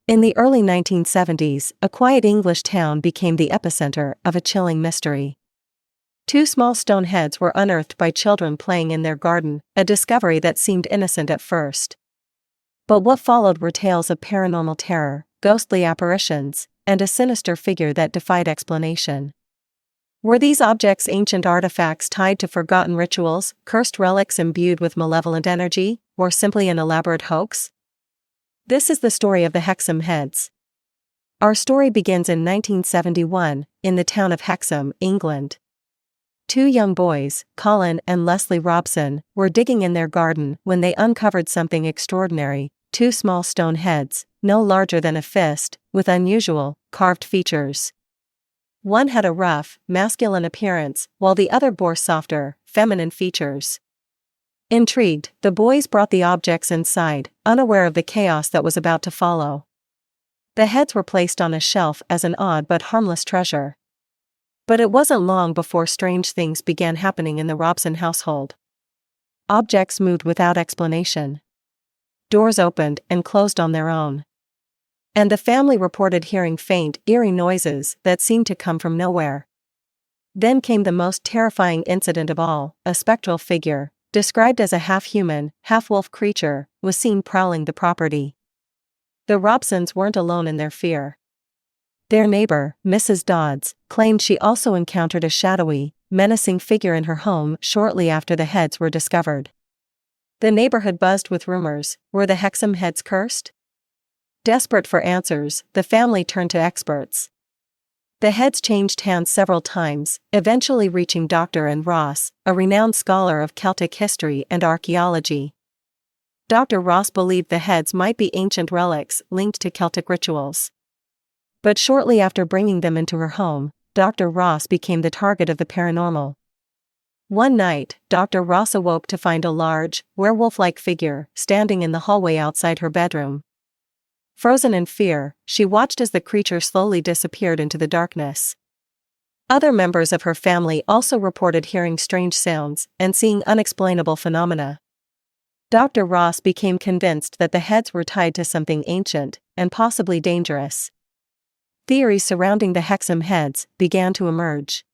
In the early 1970s, a quiet English town became the epicenter of a chilling mystery. Two small stone heads were unearthed by children playing in their garden, a discovery that seemed innocent at first. But what followed were tales of paranormal terror, ghostly apparitions, and a sinister figure that defied explanation. Were these objects ancient artifacts tied to forgotten rituals, cursed relics imbued with malevolent energy, or simply an elaborate hoax? This is the story of the Hexam Heads. Our story begins in 1971, in the town of Hexam, England. Two young boys, Colin and Leslie Robson, were digging in their garden when they uncovered something extraordinary: two small stone heads, no larger than a fist, with unusual, carved features. One had a rough, masculine appearance, while the other bore softer, feminine features. Intrigued, the boys brought the objects inside, unaware of the chaos that was about to follow. The heads were placed on a shelf as an odd but harmless treasure. But it wasn't long before strange things began happening in the Robson household. Objects moved without explanation. Doors opened and closed on their own. And the family reported hearing faint, eerie noises that seemed to come from nowhere. Then came the most terrifying incident of all: a spectral figure, described as a half-human, half-wolf creature, was seen prowling the property. The Robsons weren't alone in their fear. Their neighbor, Mrs. Dodds, claimed she also encountered a shadowy, menacing figure in her home shortly after the heads were discovered. The neighborhood buzzed with rumors: were the Hexam Heads cursed? Desperate for answers, the family turned to experts. The heads changed hands several times, eventually reaching Dr. N. Ross, a renowned scholar of Celtic history and archaeology. Dr. Ross believed the heads might be ancient relics linked to Celtic rituals. But shortly after bringing them into her home, Dr. Ross became the target of the paranormal. One night, Dr. Ross awoke to find a large, werewolf-like figure standing in the hallway outside her bedroom. Frozen in fear, she watched as the creature slowly disappeared into the darkness. Other members of her family also reported hearing strange sounds and seeing unexplainable phenomena. Dr. Ross became convinced that the heads were tied to something ancient and possibly dangerous. Theories surrounding the Hexam Heads began to emerge.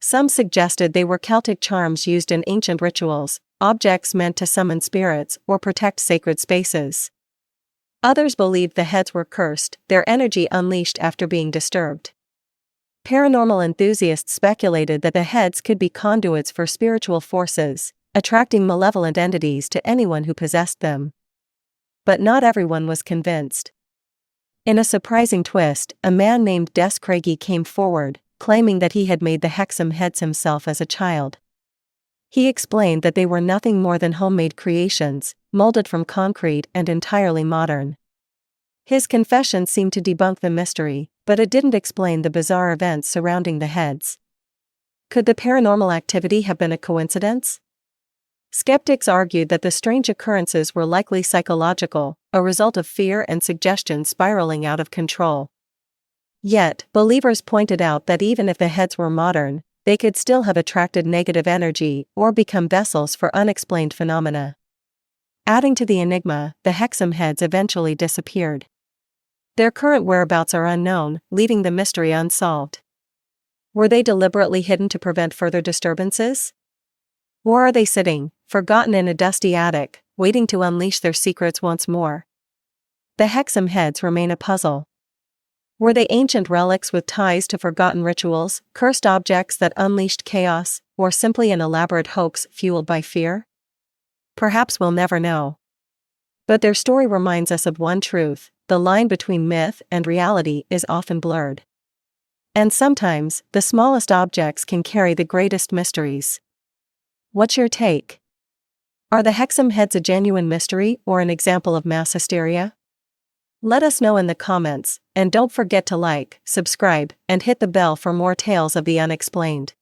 Some suggested they were Celtic charms used in ancient rituals, objects meant to summon spirits or protect sacred spaces. Others believed the heads were cursed, their energy unleashed after being disturbed. Paranormal enthusiasts speculated that the heads could be conduits for spiritual forces, attracting malevolent entities to anyone who possessed them. But not everyone was convinced. In a surprising twist, a man named Des Craigie came forward, claiming that he had made the Hexam Heads himself as a child. He explained that they were nothing more than homemade creations, molded from concrete and entirely modern. His confession seemed to debunk the mystery, but it didn't explain the bizarre events surrounding the heads. Could the paranormal activity have been a coincidence? Skeptics argued that the strange occurrences were likely psychological, a result of fear and suggestion spiraling out of control. Yet, believers pointed out that even if the heads were modern, they could still have attracted negative energy or become vessels for unexplained phenomena. Adding to the enigma, the Hexam Heads eventually disappeared. Their current whereabouts are unknown, leaving the mystery unsolved. Were they deliberately hidden to prevent further disturbances? Or are they sitting, forgotten in a dusty attic, waiting to unleash their secrets once more? The Hexam Heads remain a puzzle. Were they ancient relics with ties to forgotten rituals, cursed objects that unleashed chaos, or simply an elaborate hoax fueled by fear? Perhaps we'll never know. But their story reminds us of one truth: the line between myth and reality is often blurred. And sometimes, the smallest objects can carry the greatest mysteries. What's your take? Are the Hexam Heads a genuine mystery or an example of mass hysteria? Let us know in the comments, and don't forget to like, subscribe, and hit the bell for more tales of the unexplained.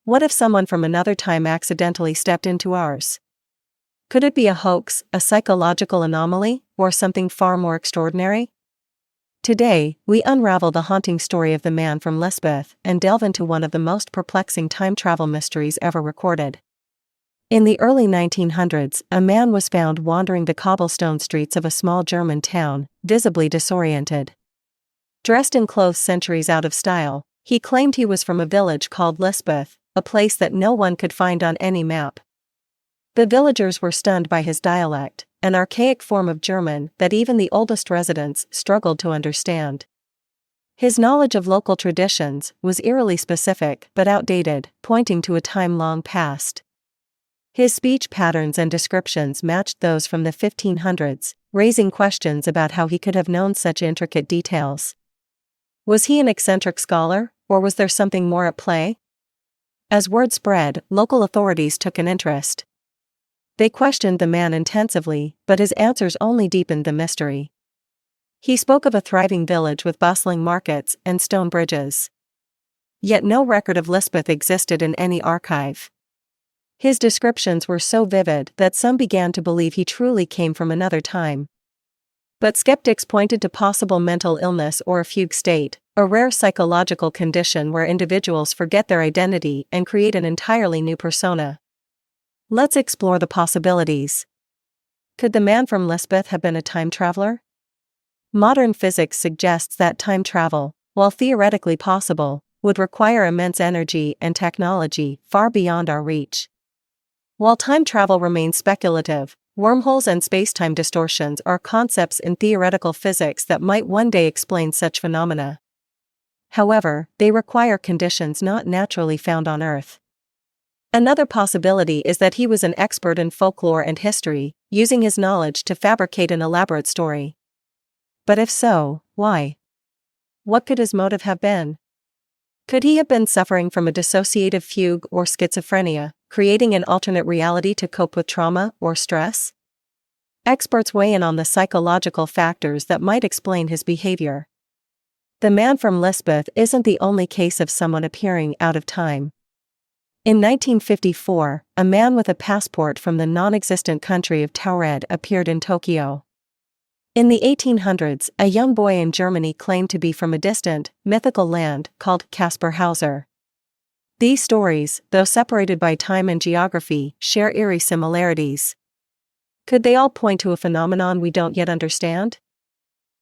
What if someone from another time accidentally stepped into ours? Could it be a hoax, a psychological anomaly, or something far more extraordinary? Today, we unravel the haunting story of the man from Lisbeth and delve into one of the most perplexing time travel mysteries ever recorded. In the early 1900s, a man was found wandering the cobblestone streets of a small German town, visibly disoriented. Dressed in clothes centuries out of style, he claimed he was from a village called Lisbeth, a place that no one could find on any map. The villagers were stunned by his dialect, an archaic form of German that even the oldest residents struggled to understand. His knowledge of local traditions was eerily specific but outdated, pointing to a time long past. His speech patterns and descriptions matched those from the 1500s, raising questions about how he could have known such intricate details. Was he an eccentric scholar, or was there something more at play? As word spread, local authorities took an interest. They questioned the man intensively, but his answers only deepened the mystery. He spoke of a thriving village with bustling markets and stone bridges. Yet no record of Lisbeth existed in any archive. His descriptions were so vivid that some began to believe he truly came from another time. But skeptics pointed to possible mental illness or a fugue state, a rare psychological condition where individuals forget their identity and create an entirely new persona. Let's explore the possibilities. Could the man from Lisbeth have been a time traveler? Modern physics suggests that time travel, while theoretically possible, would require immense energy and technology far beyond our reach. While time travel remains speculative, wormholes and space-time distortions are concepts in theoretical physics that might one day explain such phenomena. However, they require conditions not naturally found on Earth. Another possibility is that he was an expert in folklore and history, using his knowledge to fabricate an elaborate story. But if so, why? What could his motive have been? Could he have been suffering from a dissociative fugue or schizophrenia, creating an alternate reality to cope with trauma or stress? Experts weigh in on the psychological factors that might explain his behavior. The man from Lisbeth isn't the only case of someone appearing out of time. In 1954, a man with a passport from the non-existent country of Taured appeared in Tokyo. In the 1800s, a young boy in Germany claimed to be from a distant, mythical land called Kaspar Hauser. These stories, though separated by time and geography, share eerie similarities. Could they all point to a phenomenon we don't yet understand?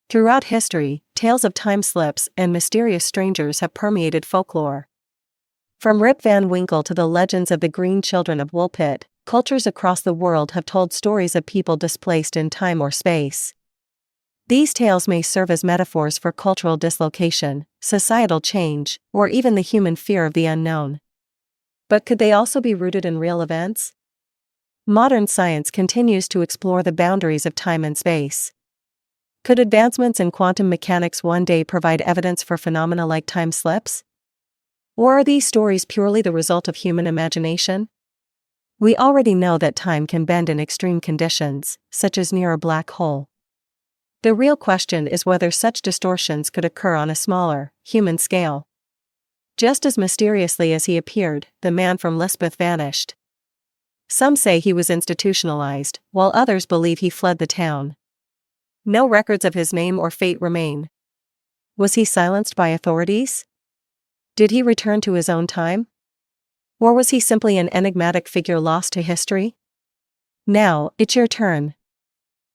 Throughout history, tales of time slips and mysterious strangers have permeated folklore. From Rip Van Winkle to the legends of the Green Children of Woolpit, cultures across the world have told stories of people displaced in time or space. These tales may serve as metaphors for cultural dislocation, societal change, or even the human fear of the unknown. But could they also be rooted in real events? Modern science continues to explore the boundaries of time and space. Could advancements in quantum mechanics one day provide evidence for phenomena like time slips? Or are these stories purely the result of human imagination? We already know that time can bend in extreme conditions, such as near a black hole. The real question is whether such distortions could occur on a smaller, human scale. Just as mysteriously as he appeared, the man from Lisbeth vanished. Some say he was institutionalized, while others believe he fled the town. No records of his name or fate remain. Was he silenced by authorities? Did he return to his own time? Or was he simply an enigmatic figure lost to history? Now, it's your turn.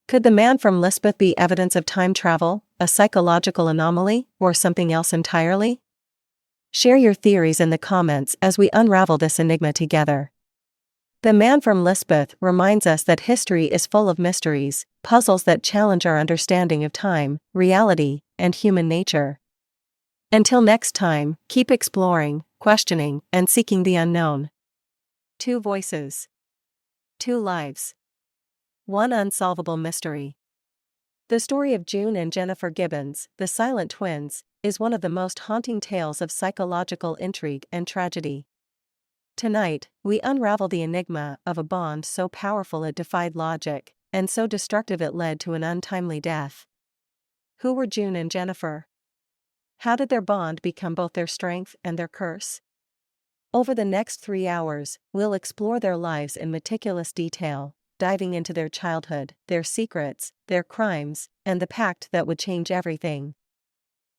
Could the man from Lisbeth be evidence of time travel, a psychological anomaly, or something else entirely? Share your theories in the comments as we unravel this enigma together. The man from Lisbeth reminds us that history is full of mysteries, puzzles that challenge our understanding of time, reality, and human nature. Until next time, keep exploring, questioning, and seeking the unknown. 2 voices. 2 lives. 1 unsolvable mystery. The story of June and Jennifer Gibbons, the silent twins, is one of the most haunting tales of psychological intrigue and tragedy. Tonight, we unravel the enigma of a bond so powerful it defied logic, and so destructive it led to an untimely death. Who were June and Jennifer? How did their bond become both their strength and their curse? Over the next 3 hours, we'll explore their lives in meticulous detail, diving into their childhood, their secrets, their crimes, and the pact that would change everything.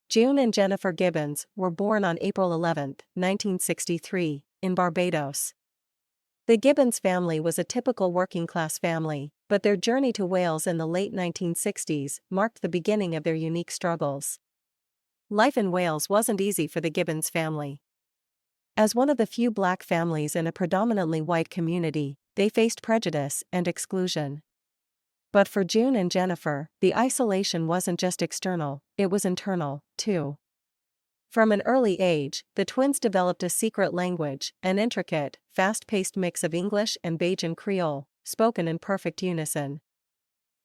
June and Jennifer Gibbons were born on April 11, 1963, in Barbados. The Gibbons family was a typical working-class family, but their journey to Wales in the late 1960s marked the beginning of their unique struggles. Life in Wales wasn't easy for the Gibbons family. As one of the few black families in a predominantly white community, they faced prejudice and exclusion. But for June and Jennifer, the isolation wasn't just external, it was internal, too. From an early age, the twins developed a secret language, an intricate, fast-paced mix of English and Bajan Creole, spoken in perfect unison.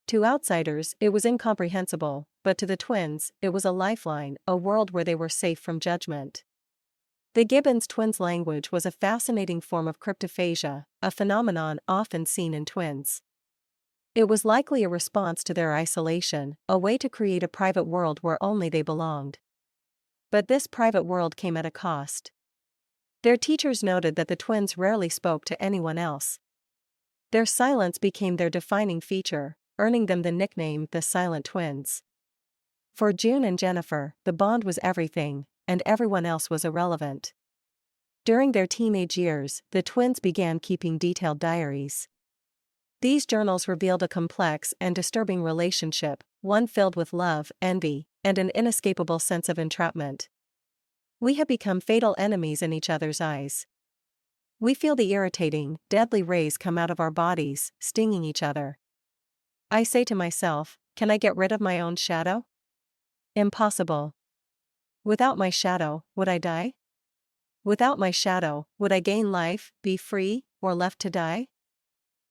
To outsiders, it was incomprehensible, but to the twins, it was a lifeline, a world where they were safe from judgment. The Gibbons twins' language was a fascinating form of cryptophagia, a phenomenon often seen in twins. It was likely a response to their isolation, a way to create a private world where only they belonged. But this private world came at a cost. Their teachers noted that the twins rarely spoke to anyone else. Their silence became their defining feature, earning them the nickname the Silent Twins. For June and Jennifer, the bond was everything, and everyone else was irrelevant. During their teenage years, the twins began keeping detailed diaries. These journals revealed a complex and disturbing relationship, one filled with love, envy, and an inescapable sense of entrapment. We have become fatal enemies in each other's eyes. We feel the irritating, deadly rays come out of our bodies, stinging each other. I say to myself, can I get rid of my own shadow? Impossible. Without my shadow, would I die? Without my shadow, would I gain life, be free, or left to die?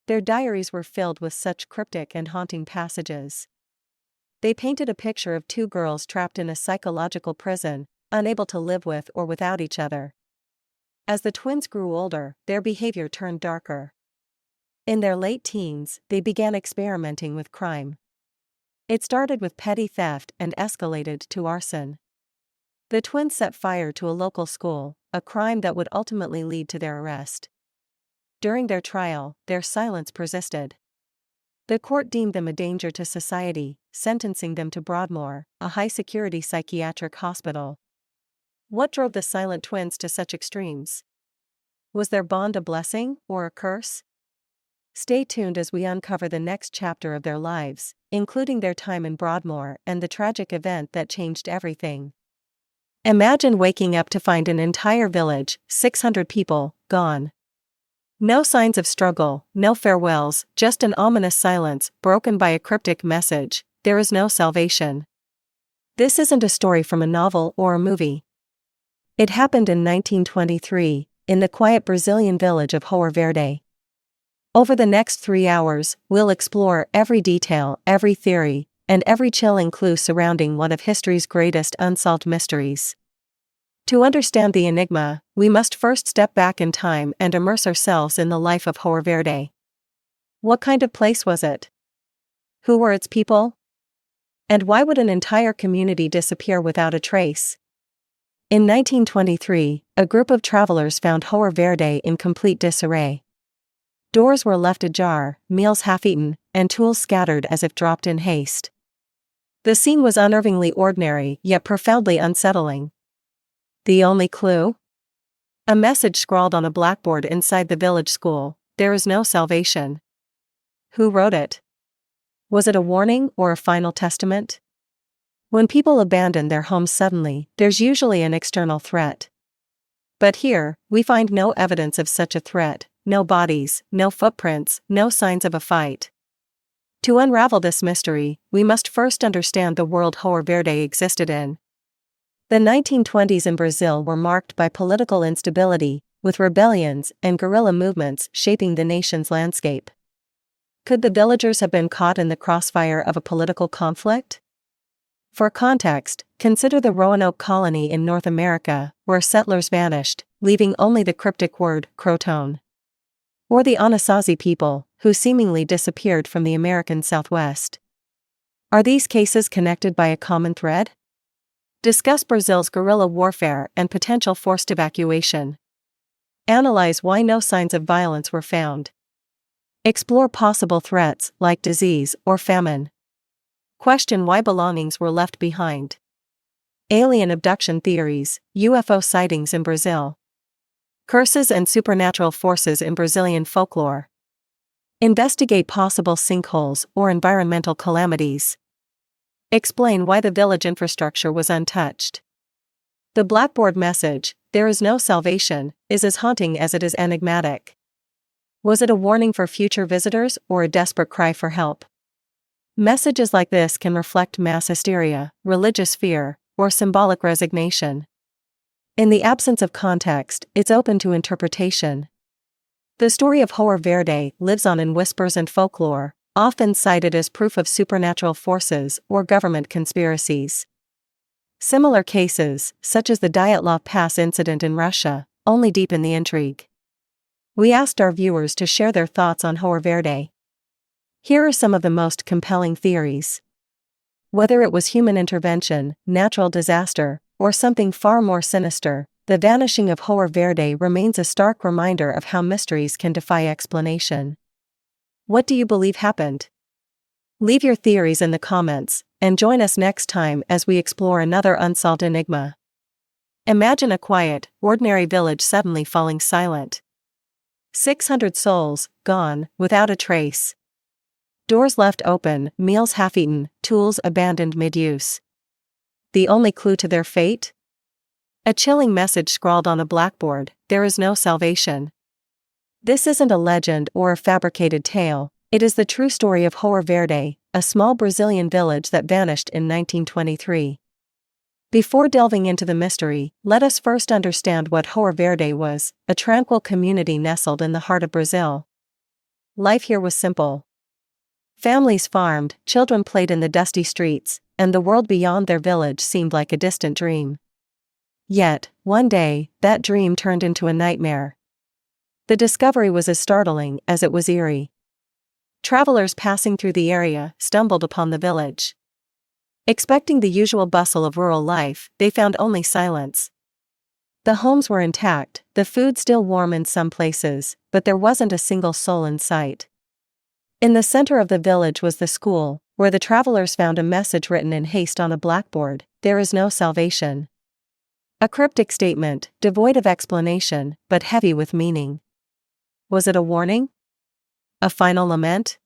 Their diaries were filled with such cryptic and haunting passages. They painted a picture of two girls trapped in a psychological prison, unable to live with or without each other. As the twins grew older, their behavior turned darker. In their late teens, they began experimenting with crime. It started with petty theft and escalated to arson. The twins set fire to a local school, a crime that would ultimately lead to their arrest. During their trial, their silence persisted. The court deemed them a danger to society, sentencing them to Broadmoor, a high-security psychiatric hospital. What drove the Silent Twins to such extremes? Was their bond a blessing or a curse? Stay tuned as we uncover the next chapter of their lives, including their time in Broadmoor and the tragic event that changed everything. Imagine waking up to find an entire village, 600 people, gone. No signs of struggle, no farewells, just an ominous silence broken by a cryptic message: there is no salvation. This isn't a story from a novel or a movie. It happened in 1923, in the quiet Brazilian village of João Verde. Over the next 3 hours, we'll explore every detail, every theory, and every chilling clue surrounding one of history's greatest unsolved mysteries. To understand the enigma, we must first step back in time and immerse ourselves in the life of João Verde. What kind of place was it? Who were its people? And why would an entire community disappear without a trace? In 1923, a group of travelers found João Verde in complete disarray. Doors were left ajar, meals half-eaten, and tools scattered as if dropped in haste. The scene was unnervingly ordinary yet profoundly unsettling. The only clue? A message scrawled on a blackboard inside the village school: there is no salvation. Who wrote it? Was it a warning or a final testament? When people abandon their homes suddenly, there's usually an external threat. But here, we find no evidence of such a threat, no bodies, no footprints, no signs of a fight. To unravel this mystery, we must first understand the world João Verde existed in. The 1920s in Brazil were marked by political instability, with rebellions and guerrilla movements shaping the nation's landscape. Could the villagers have been caught in the crossfire of a political conflict? For context, consider the Roanoke colony in North America, where settlers vanished, leaving only the cryptic word, Croton. Or the Anasazi people, who seemingly disappeared from the American Southwest. Are these cases connected by a common thread? Discuss Brazil's guerrilla warfare and potential forced evacuation. Analyze why no signs of violence were found. Explore possible threats like disease or famine. Question why belongings were left behind. Alien abduction theories, UFO sightings in Brazil. Curses and supernatural forces in Brazilian folklore. Investigate possible sinkholes or environmental calamities. Explain why the village infrastructure was untouched. The blackboard message, "There is no salvation," is as haunting as it is enigmatic. Was it a warning for future visitors or a desperate cry for help? Messages like this can reflect mass hysteria, religious fear, or symbolic resignation. In the absence of context, it's open to interpretation. The story of Horror Verde lives on in whispers and folklore, often cited as proof of supernatural forces or government conspiracies. Similar cases, such as the Dyatlov Pass incident in Russia, only deepen the intrigue. We asked our viewers to share their thoughts on Horror Verde. Here are some of the most compelling theories. Whether it was human intervention, natural disaster, or something far more sinister, the vanishing of Horror Verde remains a stark reminder of how mysteries can defy explanation. What do you believe happened? Leave your theories in the comments, and join us next time as we explore another unsolved enigma. Imagine a quiet, ordinary village suddenly falling silent. 600 souls, gone, without a trace. Doors left open, meals half-eaten, tools abandoned mid-use. The only clue to their fate? A chilling message scrawled on a blackboard, "There is no salvation." This isn't a legend or a fabricated tale, it is the true story of Horror Verde, a small Brazilian village that vanished in 1923. Before delving into the mystery, let us first understand what Horror Verde was, a tranquil community nestled in the heart of Brazil. Life here was simple. Families farmed, children played in the dusty streets, and the world beyond their village seemed like a distant dream. Yet, one day, that dream turned into a nightmare. The discovery was as startling as it was eerie. Travelers passing through the area stumbled upon the village. Expecting the usual bustle of rural life, they found only silence. The homes were intact, the food still warm in some places, but there wasn't a single soul in sight. In the center of the village was the school, where the travelers found a message written in haste on a blackboard, "There is no salvation." A cryptic statement, devoid of explanation, but heavy with meaning. Was it a warning? A final lament?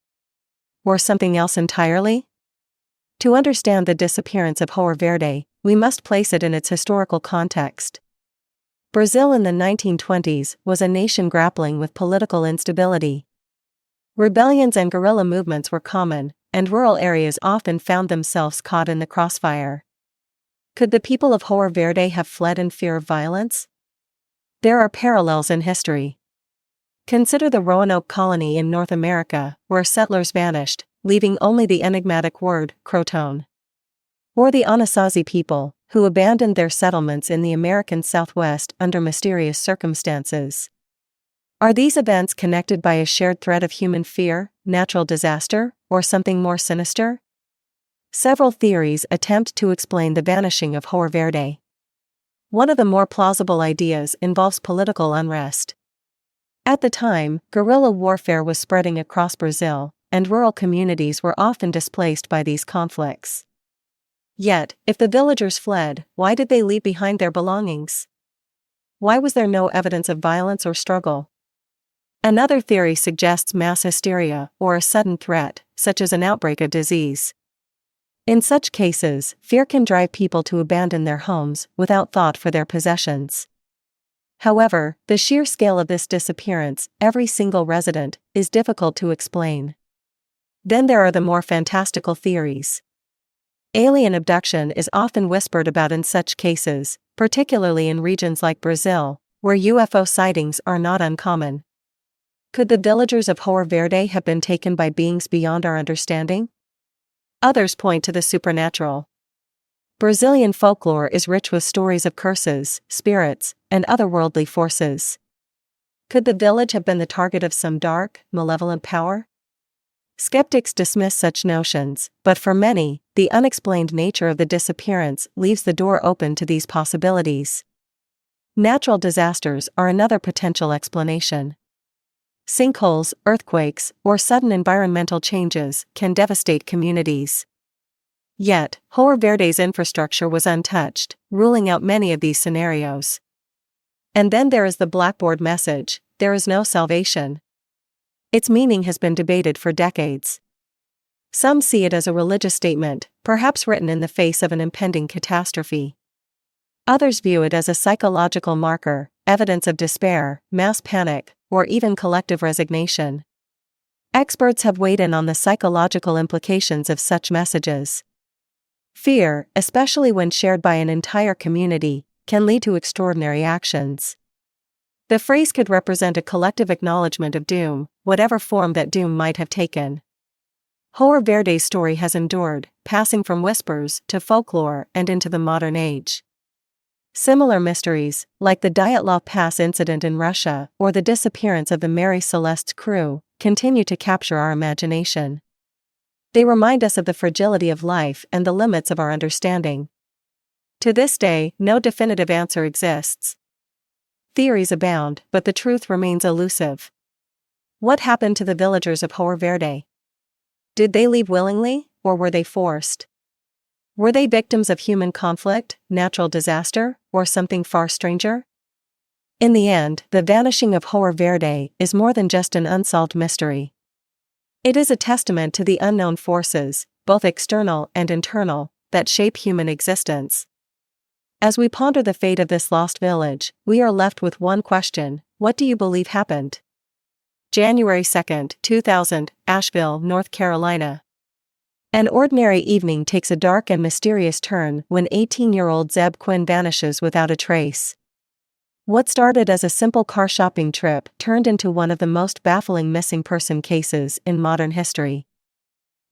Or something else entirely? To understand the disappearance of Horror Verde, we must place it in its historical context. Brazil in the 1920s was a nation grappling with political instability. Rebellions and guerrilla movements were common, and rural areas often found themselves caught in the crossfire. Could the people of Horror Verde have fled in fear of violence? There are parallels in history. Consider the Roanoke colony in North America, where settlers vanished, leaving only the enigmatic word, Croton. Or the Anasazi people, who abandoned their settlements in the American Southwest under mysterious circumstances. Are these events connected by a shared thread of human fear, natural disaster, or something more sinister? Several theories attempt to explain the vanishing of Horror Verde. One of the more plausible ideas involves political unrest. At the time, guerrilla warfare was spreading across Brazil, and rural communities were often displaced by these conflicts. Yet, if the villagers fled, why did they leave behind their belongings? Why was there no evidence of violence or struggle? Another theory suggests mass hysteria or a sudden threat, such as an outbreak of disease. In such cases, fear can drive people to abandon their homes without thought for their possessions. However, the sheer scale of this disappearance, every single resident, is difficult to explain. Then there are the more fantastical theories. Alien abduction is often whispered about in such cases, particularly in regions like Brazil, where UFO sightings are not uncommon. Could the villagers of Horror Verde have been taken by beings beyond our understanding? Others point to the supernatural. Brazilian folklore is rich with stories of curses, spirits, and otherworldly forces. Could the village have been the target of some dark, malevolent power? Skeptics dismiss such notions, but for many, the unexplained nature of the disappearance leaves the door open to these possibilities. Natural disasters are another potential explanation. Sinkholes, earthquakes, or sudden environmental changes can devastate communities. Yet, Jorge Verde's infrastructure was untouched, ruling out many of these scenarios. And then there is the blackboard message, "There is no salvation." Its meaning has been debated for decades. Some see it as a religious statement, perhaps written in the face of an impending catastrophe. Others view it as a psychological marker, evidence of despair, mass panic, or even collective resignation. Experts have weighed in on the psychological implications of such messages. Fear, especially when shared by an entire community, can lead to extraordinary actions. The phrase could represent a collective acknowledgement of doom, whatever form that doom might have taken. Jorge Verde's story has endured, passing from whispers to folklore and into the modern age. Similar mysteries, like the Dyatlov Pass incident in Russia or the disappearance of the Mary Celeste's crew, continue to capture our imagination. They remind us of the fragility of life and the limits of our understanding. To this day, no definitive answer exists. Theories abound, but the truth remains elusive. What happened to the villagers of Jorge Verde? Did they leave willingly, or were they forced? Were they victims of human conflict, natural disaster, or something far stranger? In the end, the vanishing of Jorge Verde is more than just an unsolved mystery. It is a testament to the unknown forces, both external and internal, that shape human existence. As we ponder the fate of this lost village, we are left with one question: what do you believe happened? January 2, 2000, Asheville, North Carolina. An ordinary evening takes a dark and mysterious turn when 18-year-old Zeb Quinn vanishes without a trace. What started as a simple car shopping trip turned into one of the most baffling missing person cases in modern history.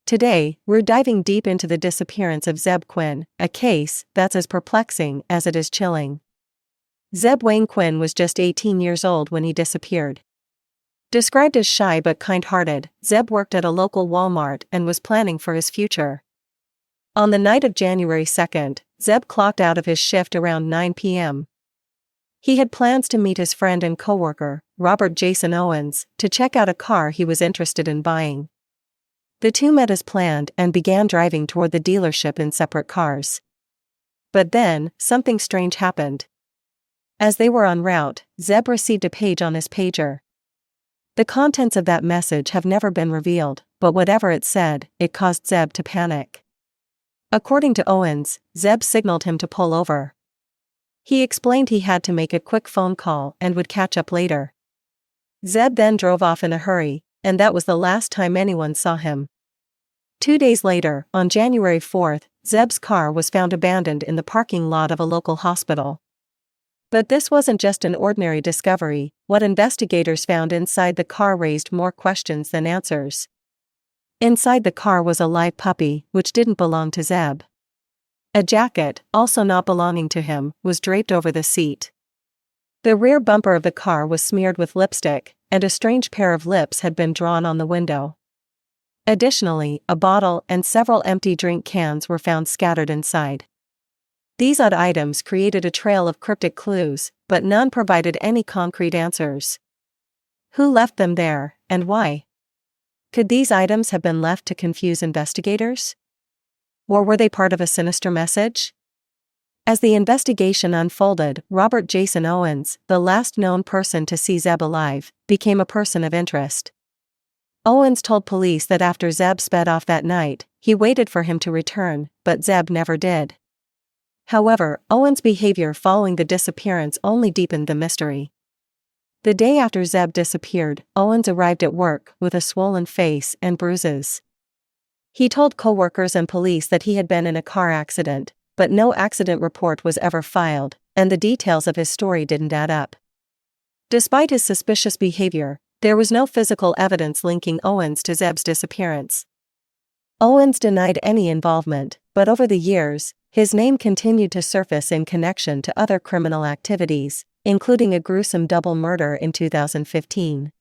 Today, we're diving deep into the disappearance of Zeb Quinn, a case that's as perplexing as it is chilling. Zeb Wayne Quinn was just 18 years old when he disappeared. Described as shy but kind-hearted, Zeb worked at a local Walmart and was planning for his future. On the night of January 2, Zeb clocked out of his shift around 9 p.m. He had plans to meet his friend and coworker, Robert Jason Owens, to check out a car he was interested in buying. The two met as planned and began driving toward the dealership in separate cars. But then, something strange happened. As they were en route, Zeb received a page on his pager. The contents of that message have never been revealed, but whatever it said, it caused Zeb to panic. According to Owens, Zeb signaled him to pull over. He explained he had to make a quick phone call and would catch up later. Zeb then drove off in a hurry, and that was the last time anyone saw him. 2 days later, on January 4, Zeb's car was found abandoned in the parking lot of a local hospital. But this wasn't just an ordinary discovery. What investigators found inside the car raised more questions than answers. Inside the car was a live puppy, which didn't belong to Zeb. A jacket, also not belonging to him, was draped over the seat. The rear bumper of the car was smeared with lipstick, and a strange pair of lips had been drawn on the window. Additionally, a bottle and several empty drink cans were found scattered inside. These odd items created a trail of cryptic clues, but none provided any concrete answers. Who left them there, and why? Could these items have been left to confuse investigators? Or were they part of a sinister message? As the investigation unfolded, Robert Jason Owens, the last known person to see Zeb alive, became a person of interest. Owens told police that after Zeb sped off that night, he waited for him to return, but Zeb never did. However, Owens' behavior following the disappearance only deepened the mystery. The day after Zeb disappeared, Owens arrived at work with a swollen face and bruises. He told coworkers and police that he had been in a car accident, but no accident report was ever filed, and the details of his story didn't add up. Despite his suspicious behavior, there was no physical evidence linking Owens to Zeb's disappearance. Owens denied any involvement, but over the years, his name continued to surface in connection to other criminal activities, including a gruesome double murder in 2015.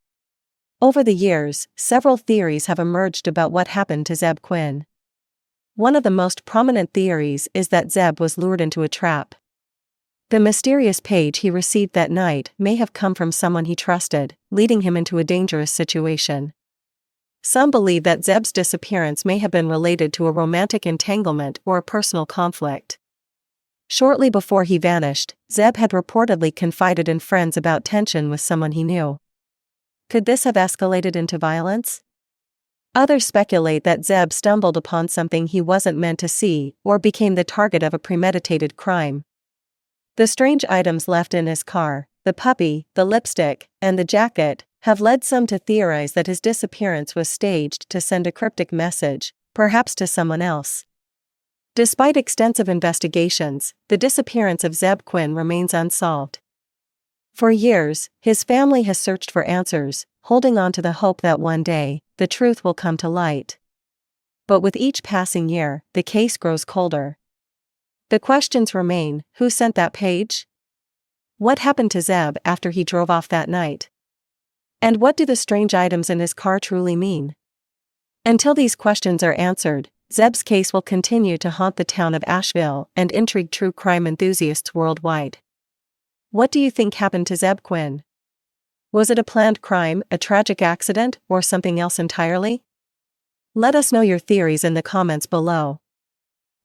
Over the years, several theories have emerged about what happened to Zeb Quinn. One of the most prominent theories is that Zeb was lured into a trap. The mysterious page he received that night may have come from someone he trusted, leading him into a dangerous situation. Some believe that Zeb's disappearance may have been related to a romantic entanglement or a personal conflict. Shortly before he vanished, Zeb had reportedly confided in friends about tension with someone he knew. Could this have escalated into violence? Others speculate that Zeb stumbled upon something he wasn't meant to see or became the target of a premeditated crime. The strange items left in his car, the puppy, the lipstick, and the jacket, have led some to theorize that his disappearance was staged to send a cryptic message, perhaps to someone else. Despite extensive investigations, the disappearance of Zeb Quinn remains unsolved. For years, his family has searched for answers, holding on to the hope that one day, the truth will come to light. But with each passing year, the case grows colder. The questions remain: who sent that page? What happened to Zeb after he drove off that night? And what do the strange items in his car truly mean? Until these questions are answered, Zeb's case will continue to haunt the town of Asheville and intrigue true crime enthusiasts worldwide. What do you think happened to Zeb Quinn? Was it a planned crime, a tragic accident, or something else entirely? Let us know your theories in the comments below.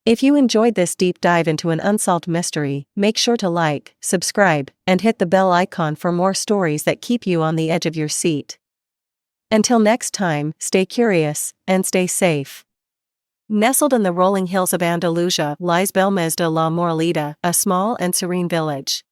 If you enjoyed this deep dive into an unsolved mystery, make sure to like, subscribe, and hit the bell icon for more stories that keep you on the edge of your seat. Until next time, stay curious, and stay safe. Nestled in the rolling hills of Andalusia lies Belmez de la Moraleda, a small and serene village.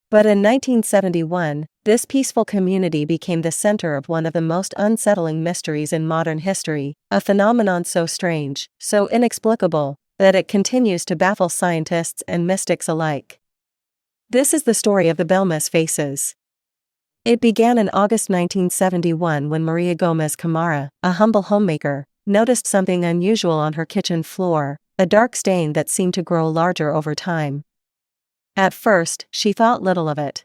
But in 1971, this peaceful community became the center of one of the most unsettling mysteries in modern history, a phenomenon so strange, so inexplicable, that it continues to baffle scientists and mystics alike. This is the story of the Belmez faces. It began in August 1971 when Maria Gomez Camara, a humble homemaker, noticed something unusual on her kitchen floor, a dark stain that seemed to grow larger over time. At first, she thought little of it.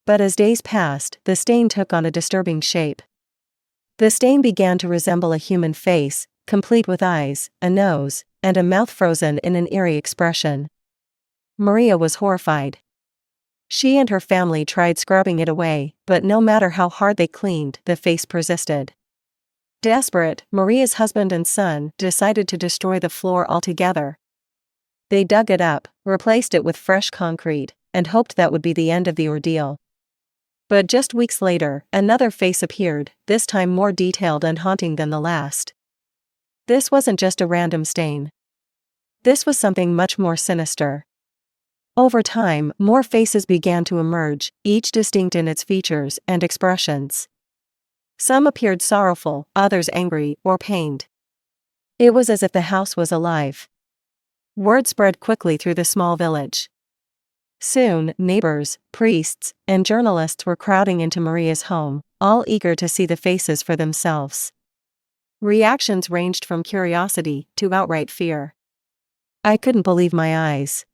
But as days passed, the stain took on a disturbing shape. The stain began to resemble a human face, complete with eyes, a nose, and a mouth frozen in an eerie expression. Maria was horrified. She and her family tried scrubbing it away, but no matter how hard they cleaned, the face persisted. Desperate, Maria's husband and son decided to destroy the floor altogether. They dug it up, replaced it with fresh concrete, and hoped that would be the end of the ordeal. But just weeks later, another face appeared, this time more detailed and haunting than the last. This wasn't just a random stain. This was something much more sinister. Over time, more faces began to emerge, each distinct in its features and expressions. Some appeared sorrowful, others angry or pained. It was as if the house was alive. Word spread quickly through the small village. Soon, neighbors, priests, and journalists were crowding into Maria's home, all eager to see the faces for themselves. Reactions ranged from curiosity to outright fear. I couldn't believe my eyes.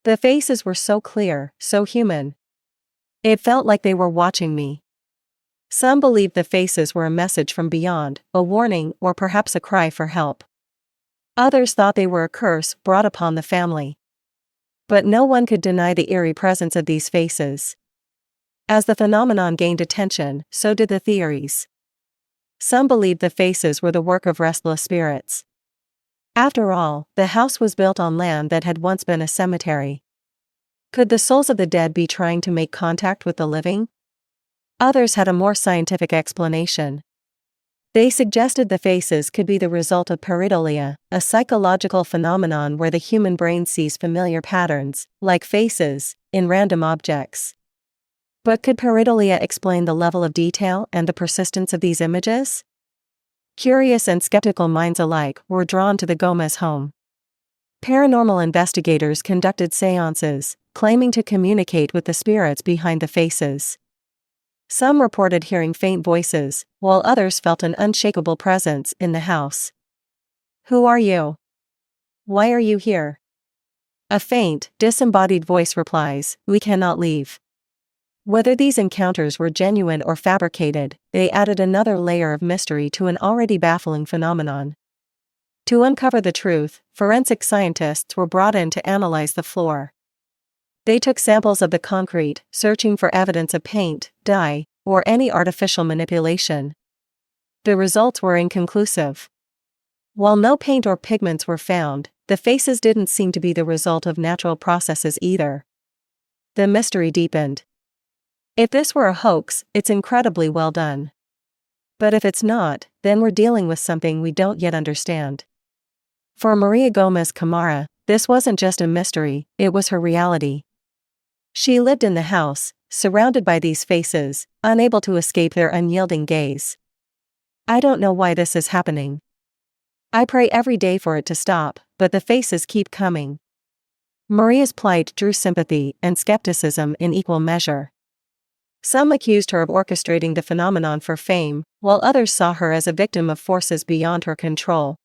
The faces were so clear, so human. It felt like they were watching me. Some believed the faces were a message from beyond, a warning or perhaps a cry for help. Others thought they were a curse brought upon the family. But no one could deny the eerie presence of these faces. As the phenomenon gained attention, so did the theories. Some believed the faces were the work of restless spirits. After all, the house was built on land that had once been a cemetery. Could the souls of the dead be trying to make contact with the living? Others had a more scientific explanation. They suggested the faces could be the result of pareidolia, a psychological phenomenon where the human brain sees familiar patterns, like faces, in random objects. But could pareidolia explain the level of detail and the persistence of these images? Curious and skeptical minds alike were drawn to the Gomez home. Paranormal investigators conducted seances, claiming to communicate with the spirits behind the faces. Some reported hearing faint voices, while others felt an unshakable presence in the house. Who are you? Why are you here? A faint, disembodied voice replies, we cannot leave. Whether these encounters were genuine or fabricated, they added another layer of mystery to an already baffling phenomenon. To uncover the truth, forensic scientists were brought in to analyze the floor. They took samples of the concrete, searching for evidence of paint, dye, or any artificial manipulation. The results were inconclusive. While no paint or pigments were found, the faces didn't seem to be the result of natural processes either. The mystery deepened. If this were a hoax, it's incredibly well done. But if it's not, then we're dealing with something we don't yet understand. For Maria Gomez Camara, this wasn't just a mystery, it was her reality. She lived in the house, surrounded by these faces, unable to escape their unyielding gaze. I don't know why this is happening. I pray every day for it to stop, but the faces keep coming. Maria's plight drew sympathy and skepticism in equal measure. Some accused her of orchestrating the phenomenon for fame, while others saw her as a victim of forces beyond her control.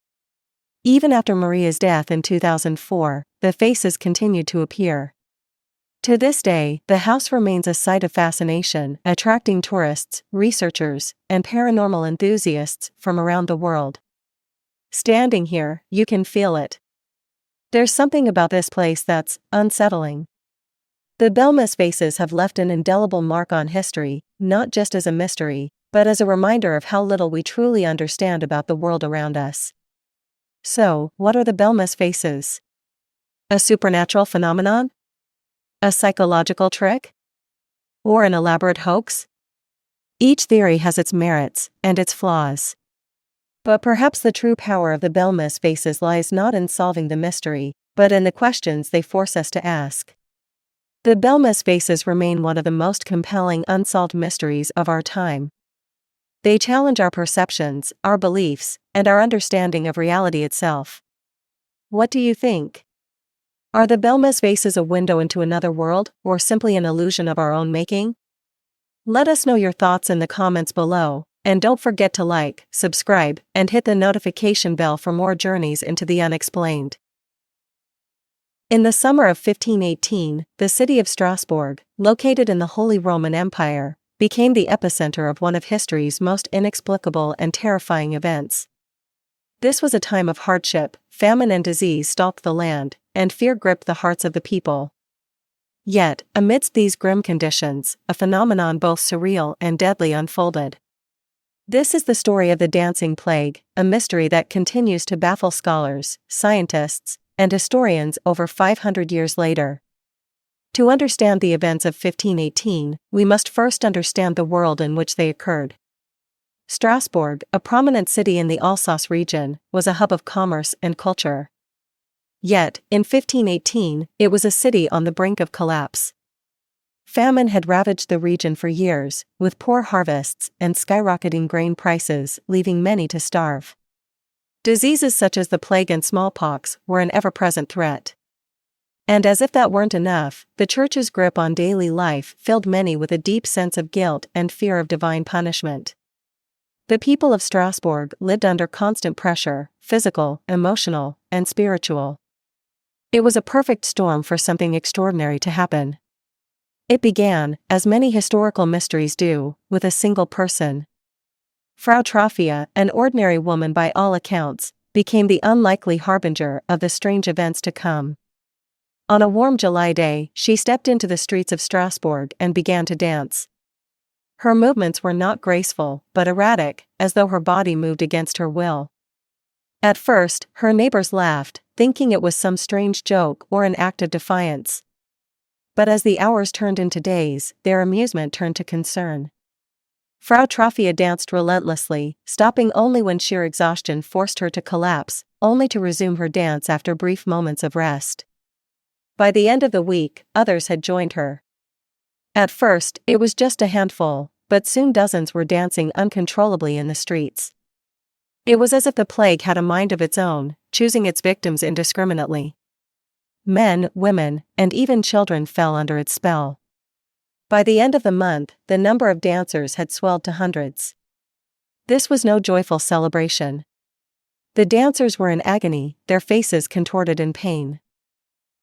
Even after Maria's death in 2004, the faces continued to appear. To this day, the house remains a site of fascination, attracting tourists, researchers, and paranormal enthusiasts from around the world. Standing here, you can feel it. There's something about this place that's unsettling. The Belmas faces have left an indelible mark on history, not just as a mystery, but as a reminder of how little we truly understand about the world around us. So, what are the Belmas faces? A supernatural phenomenon? A psychological trick? Or an elaborate hoax? Each theory has its merits and its flaws. But perhaps the true power of the Belmas faces lies not in solving the mystery, but in the questions they force us to ask. The Belmas faces remain one of the most compelling unsolved mysteries of our time. They challenge our perceptions, our beliefs, and our understanding of reality itself. What do you think? Are the Belmas faces a window into another world, or simply an illusion of our own making? Let us know your thoughts in the comments below, and don't forget to like, subscribe, and hit the notification bell for more journeys into the unexplained. In the summer of 1518, the city of Strasbourg, located in the Holy Roman Empire, became the epicenter of one of history's most inexplicable and terrifying events. This was a time of hardship, famine and disease stalked the land, and fear gripped the hearts of the people. Yet, amidst these grim conditions, a phenomenon both surreal and deadly unfolded. This is the story of the Dancing Plague, a mystery that continues to baffle scholars, scientists, and historians over 500 years later. To understand the events of 1518, we must first understand the world in which they occurred. Strasbourg, a prominent city in the Alsace region, was a hub of commerce and culture. Yet, in 1518, it was a city on the brink of collapse. Famine had ravaged the region for years, with poor harvests and skyrocketing grain prices leaving many to starve. Diseases such as the plague and smallpox were an ever-present threat. And as if that weren't enough, the church's grip on daily life filled many with a deep sense of guilt and fear of divine punishment. The people of Strasbourg lived under constant pressure, physical, emotional, and spiritual. It was a perfect storm for something extraordinary to happen. It began, as many historical mysteries do, with a single person. Frau Troffea, an ordinary woman by all accounts, became the unlikely harbinger of the strange events to come. On a warm July day, she stepped into the streets of Strasbourg and began to dance. Her movements were not graceful, but erratic, as though her body moved against her will. At first, her neighbors laughed, thinking it was some strange joke or an act of defiance. But as the hours turned into days, their amusement turned to concern. Frau Troffea danced relentlessly, stopping only when sheer exhaustion forced her to collapse, only to resume her dance after brief moments of rest. By the end of the week, others had joined her. At first, it was just a handful, but soon dozens were dancing uncontrollably in the streets. It was as if the plague had a mind of its own, choosing its victims indiscriminately. Men, women, and even children fell under its spell. By the end of the month, the number of dancers had swelled to hundreds. This was no joyful celebration. The dancers were in agony, their faces contorted in pain.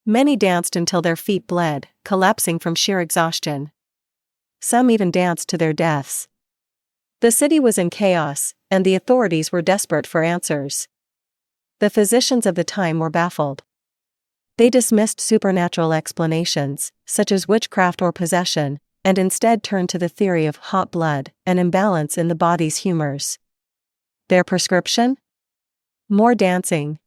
Many danced until their feet bled, collapsing from sheer exhaustion. Some even danced to their deaths. The city was in chaos, and the authorities were desperate for answers. The physicians of the time were baffled. They dismissed supernatural explanations, such as witchcraft or possession, and instead turned to the theory of hot blood, an imbalance in the body's humors. Their prescription? More dancing.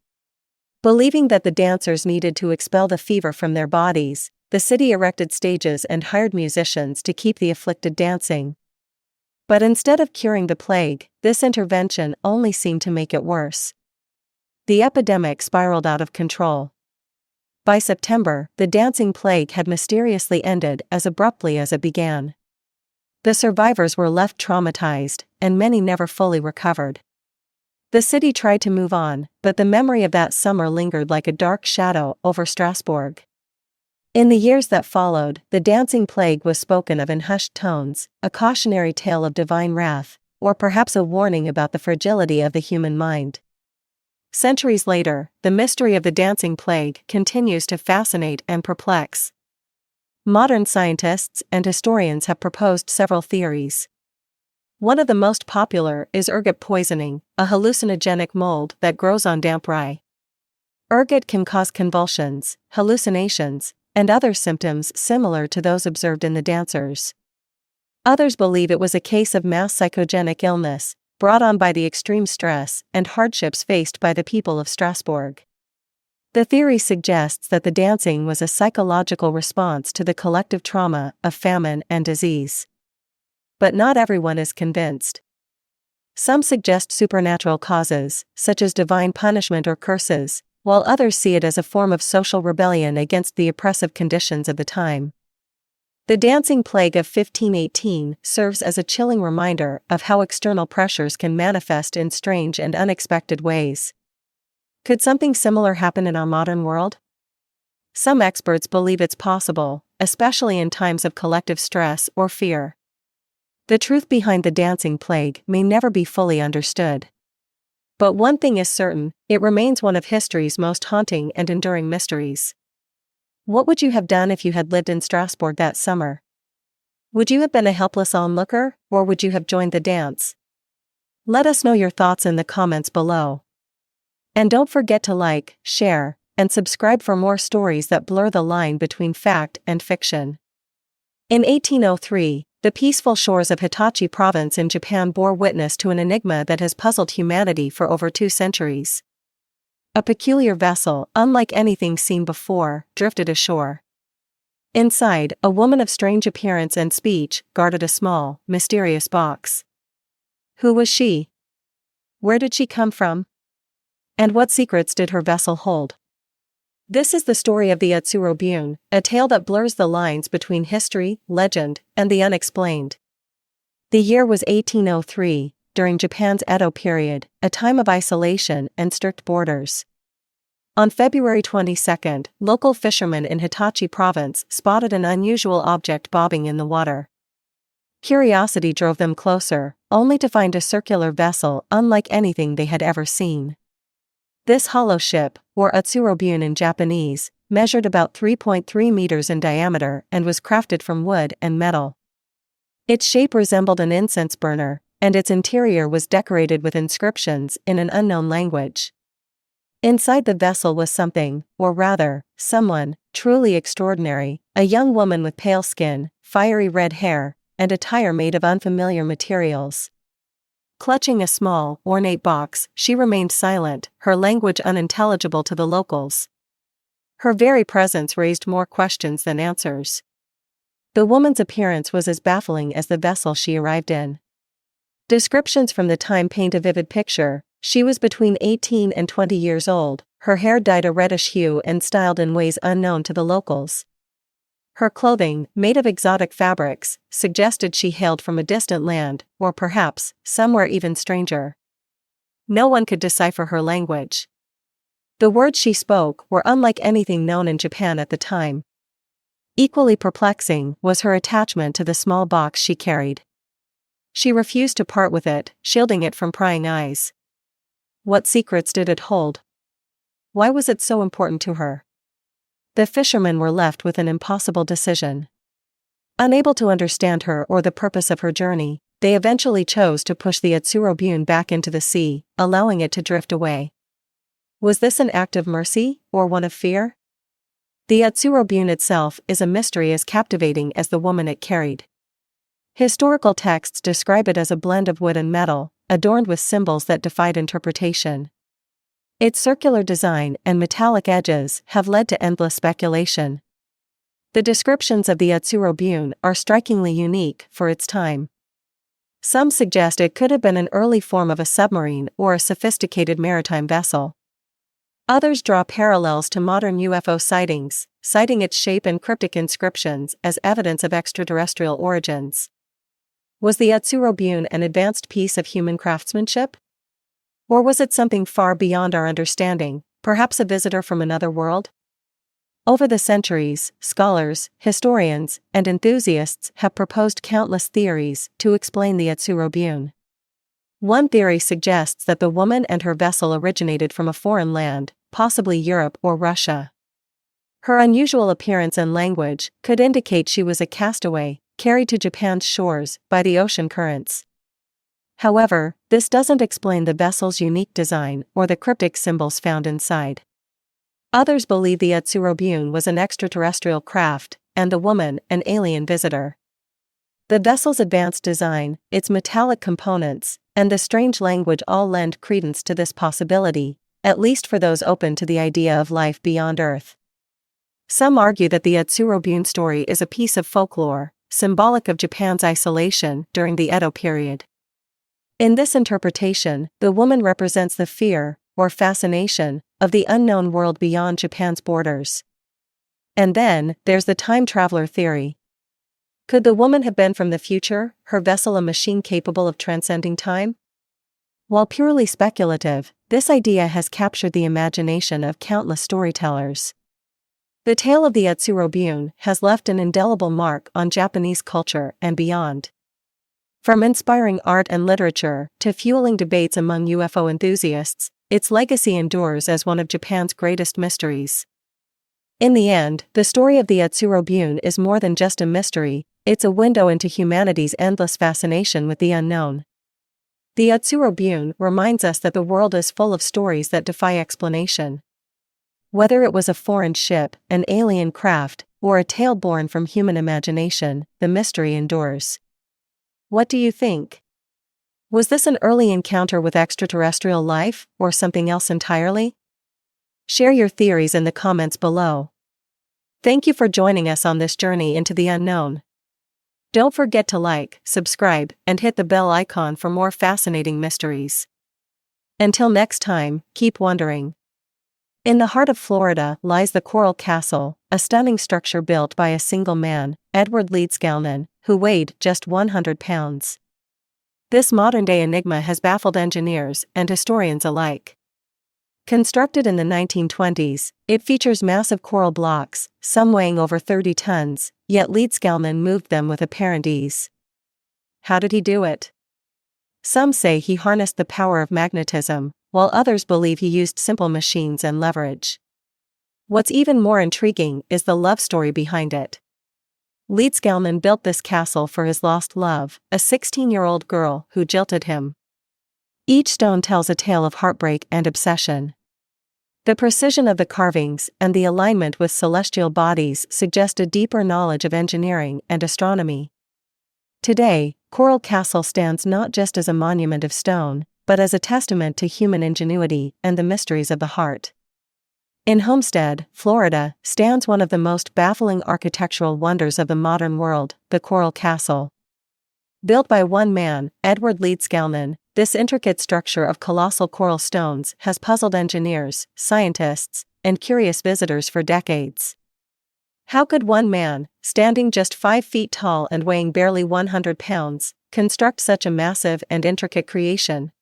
Believing that the dancers needed to expel the fever from their bodies, the city erected stages and hired musicians to keep the afflicted dancing. But instead of curing the plague, this intervention only seemed to make it worse. The epidemic spiraled out of control. By September, the dancing plague had mysteriously ended as abruptly as it began. The survivors were left traumatized, and many never fully recovered. The city tried to move on, but the memory of that summer lingered like a dark shadow over Strasbourg. In the years that followed, the dancing plague was spoken of in hushed tones, a cautionary tale of divine wrath, or perhaps a warning about the fragility of the human mind. Centuries later, the mystery of the dancing plague continues to fascinate and perplex. Modern scientists and historians have proposed several theories. One of the most popular is ergot poisoning, a hallucinogenic mold that grows on damp rye. Ergot can cause convulsions, hallucinations, and other symptoms similar to those observed in the dancers. Others believe it was a case of mass psychogenic illness, brought on by the extreme stress and hardships faced by the people of Strasbourg. The theory suggests that the dancing was a psychological response to the collective trauma of famine and disease. But not everyone is convinced. Some suggest supernatural causes, such as divine punishment or curses, while others see it as a form of social rebellion against the oppressive conditions of the time. The dancing plague of 1518 serves as a chilling reminder of how external pressures can manifest in strange and unexpected ways. Could something similar happen in our modern world? Some experts believe it's possible, especially in times of collective stress or fear. The truth behind the dancing plague may never be fully understood. But one thing is certain, it remains one of history's most haunting and enduring mysteries. What would you have done if you had lived in Strasbourg that summer? Would you have been a helpless onlooker, or would you have joined the dance? Let us know your thoughts in the comments below. And don't forget to like, share, and subscribe for more stories that blur the line between fact and fiction. In 1803, the peaceful shores of Hitachi province in Japan bore witness to an enigma that has puzzled humanity for over 2 centuries. A peculiar vessel, unlike anything seen before, drifted ashore. Inside, a woman of strange appearance and speech guarded a small, mysterious box. Who was she? Where did she come from? And what secrets did her vessel hold? This is the story of the Utsuro Bune, a tale that blurs the lines between history, legend, and the unexplained. The year was 1803, during Japan's Edo period, a time of isolation and strict borders. On February 22, local fishermen in Hitachi province spotted an unusual object bobbing in the water. Curiosity drove them closer, only to find a circular vessel unlike anything they had ever seen. This hollow ship, or Utsuro Bune in Japanese, measured about 3.3 meters in diameter and was crafted from wood and metal. Its shape resembled an incense burner, and its interior was decorated with inscriptions in an unknown language. Inside the vessel was something, or rather, someone, truly extraordinary, a young woman with pale skin, fiery red hair, and attire made of unfamiliar materials. Clutching a small, ornate box, she remained silent, her language unintelligible to the locals. Her very presence raised more questions than answers. The woman's appearance was as baffling as the vessel she arrived in. Descriptions from the time paint a vivid picture. She was between 18 and 20 years old, her hair dyed a reddish hue and styled in ways unknown to the locals. Her clothing, made of exotic fabrics, suggested she hailed from a distant land, or perhaps, somewhere even stranger. No one could decipher her language. The words she spoke were unlike anything known in Japan at the time. Equally perplexing was her attachment to the small box she carried. She refused to part with it, shielding it from prying eyes. What secrets did it hold? Why was it so important to her? The fishermen were left with an impossible decision. Unable to understand her or the purpose of her journey, they eventually chose to push the Utsuro Bune back into the sea, allowing it to drift away. Was this an act of mercy, or one of fear? The Yatsurobune itself is a mystery as captivating as the woman it carried. Historical texts describe it as a blend of wood and metal, adorned with symbols that defied interpretation. Its circular design and metallic edges have led to endless speculation. The descriptions of the Yatsurobune are strikingly unique for its time. Some suggest it could have been an early form of a submarine or a sophisticated maritime vessel. Others draw parallels to modern UFO sightings, citing its shape and cryptic inscriptions as evidence of extraterrestrial origins. Was the Yatsurobune an advanced piece of human craftsmanship? Or was it something far beyond our understanding, perhaps a visitor from another world? Over the centuries, scholars, historians, and enthusiasts have proposed countless theories to explain the Yatsurobune. One theory suggests that the woman and her vessel originated from a foreign land, possibly Europe or Russia. Her unusual appearance and language could indicate she was a castaway, carried to Japan's shores by the ocean currents. However, this doesn't explain the vessel's unique design or the cryptic symbols found inside. Others believe the Yatsurobune was an extraterrestrial craft, and the woman an alien visitor. The vessel's advanced design, its metallic components, and the strange language all lend credence to this possibility, at least for those open to the idea of life beyond Earth. Some argue that the Yatsurobune story is a piece of folklore, symbolic of Japan's isolation during the Edo period. In this interpretation, the woman represents the fear, or fascination, of the unknown world beyond Japan's borders. And then, there's the time traveler theory. Could the woman have been from the future, her vessel a machine capable of transcending time? While purely speculative, this idea has captured the imagination of countless storytellers. The tale of the Yatsurobune has left an indelible mark on Japanese culture and beyond. From inspiring art and literature to fueling debates among UFO enthusiasts, its legacy endures as one of Japan's greatest mysteries. In the end, the story of the Yatsurobune is more than just a mystery, it's a window into humanity's endless fascination with the unknown. The Yatsurobune reminds us that the world is full of stories that defy explanation. Whether it was a foreign ship, an alien craft, or a tale born from human imagination, the mystery endures. What do you think? Was this an early encounter with extraterrestrial life, or something else entirely? Share your theories in the comments below. Thank you for joining us on this journey into the unknown. Don't forget to like, subscribe, and hit the bell icon for more fascinating mysteries. Until next time, keep wondering. In the heart of Florida lies the Coral Castle, a stunning structure built by a single man, Edward Leedskalnin, who weighed just 100 pounds. This modern-day enigma has baffled engineers and historians alike. Constructed in the 1920s, it features massive coral blocks, some weighing over 30 tons, yet Leedskalnin moved them with apparent ease. How did he do it? Some say he harnessed the power of magnetism, while others believe he used simple machines and leverage. What's even more intriguing is the love story behind it. Leedskalnin built this castle for his lost love, a 16-year-old girl who jilted him. Each stone tells a tale of heartbreak and obsession. The precision of the carvings and the alignment with celestial bodies suggest a deeper knowledge of engineering and astronomy. Today, Coral Castle stands not just as a monument of stone, but as a testament to human ingenuity and the mysteries of the heart. In Homestead, Florida, stands one of the most baffling architectural wonders of the modern world, the Coral Castle. Built by one man, Edward Leedskalnin, this intricate structure of colossal coral stones has puzzled engineers, scientists, and curious visitors for decades. How could one man, standing just 5 feet tall and weighing barely 100 pounds, construct such a massive and intricate creation?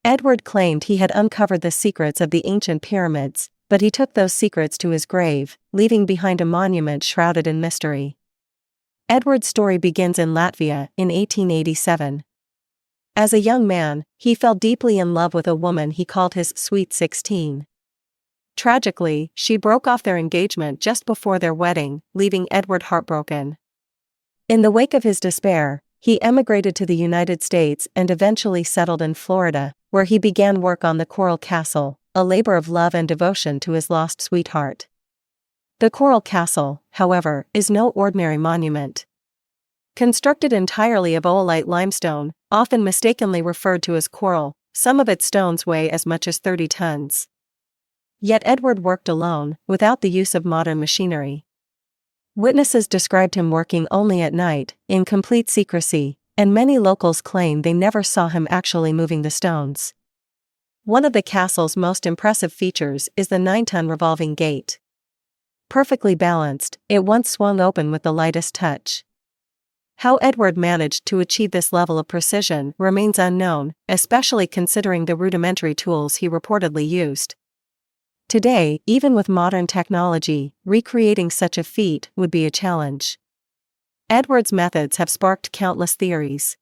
Edward claimed he had uncovered the secrets of the ancient pyramids, but he took those secrets to his grave, leaving behind a monument shrouded in mystery. Edward's story begins in Latvia in 1887. As a young man, he fell deeply in love with a woman he called his Sweet 16. Tragically, she broke off their engagement just before their wedding, leaving Edward heartbroken. In the wake of his despair, he emigrated to the United States and eventually settled in Florida, where he began work on the Coral Castle, a labor of love and devotion to his lost sweetheart. The Coral Castle, however, is no ordinary monument. Constructed entirely of oolite limestone, often mistakenly referred to as coral, some of its stones weigh as much as 30 tons. Yet Edward worked alone, without the use of modern machinery. Witnesses described him working only at night, in complete secrecy, and many locals claim they never saw him actually moving the stones. One of the castle's most impressive features is the 9-ton revolving gate. Perfectly balanced, it once swung open with the lightest touch. How Edward managed to achieve this level of precision remains unknown, especially considering the rudimentary tools he reportedly used. Today, even with modern technology, recreating such a feat would be a challenge. Edward's methods have sparked countless theories.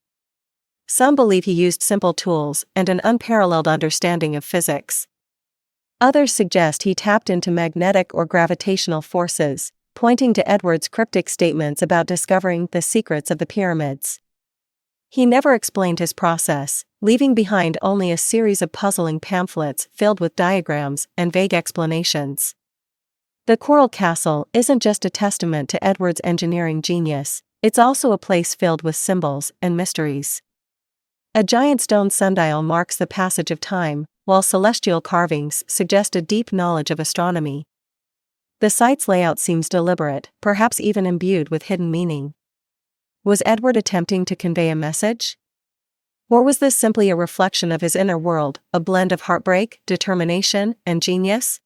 Some believe he used simple tools and an unparalleled understanding of physics. Others suggest he tapped into magnetic or gravitational forces, pointing to Edward's cryptic statements about discovering the secrets of the pyramids. He never explained his process, leaving behind only a series of puzzling pamphlets filled with diagrams and vague explanations. The Coral Castle isn't just a testament to Edward's engineering genius, it's also a place filled with symbols and mysteries. A giant stone sundial marks the passage of time, while celestial carvings suggest a deep knowledge of astronomy. The site's layout seems deliberate, perhaps even imbued with hidden meaning. Was Edward attempting to convey a message? Or was this simply a reflection of his inner world, a blend of heartbreak, determination, and genius?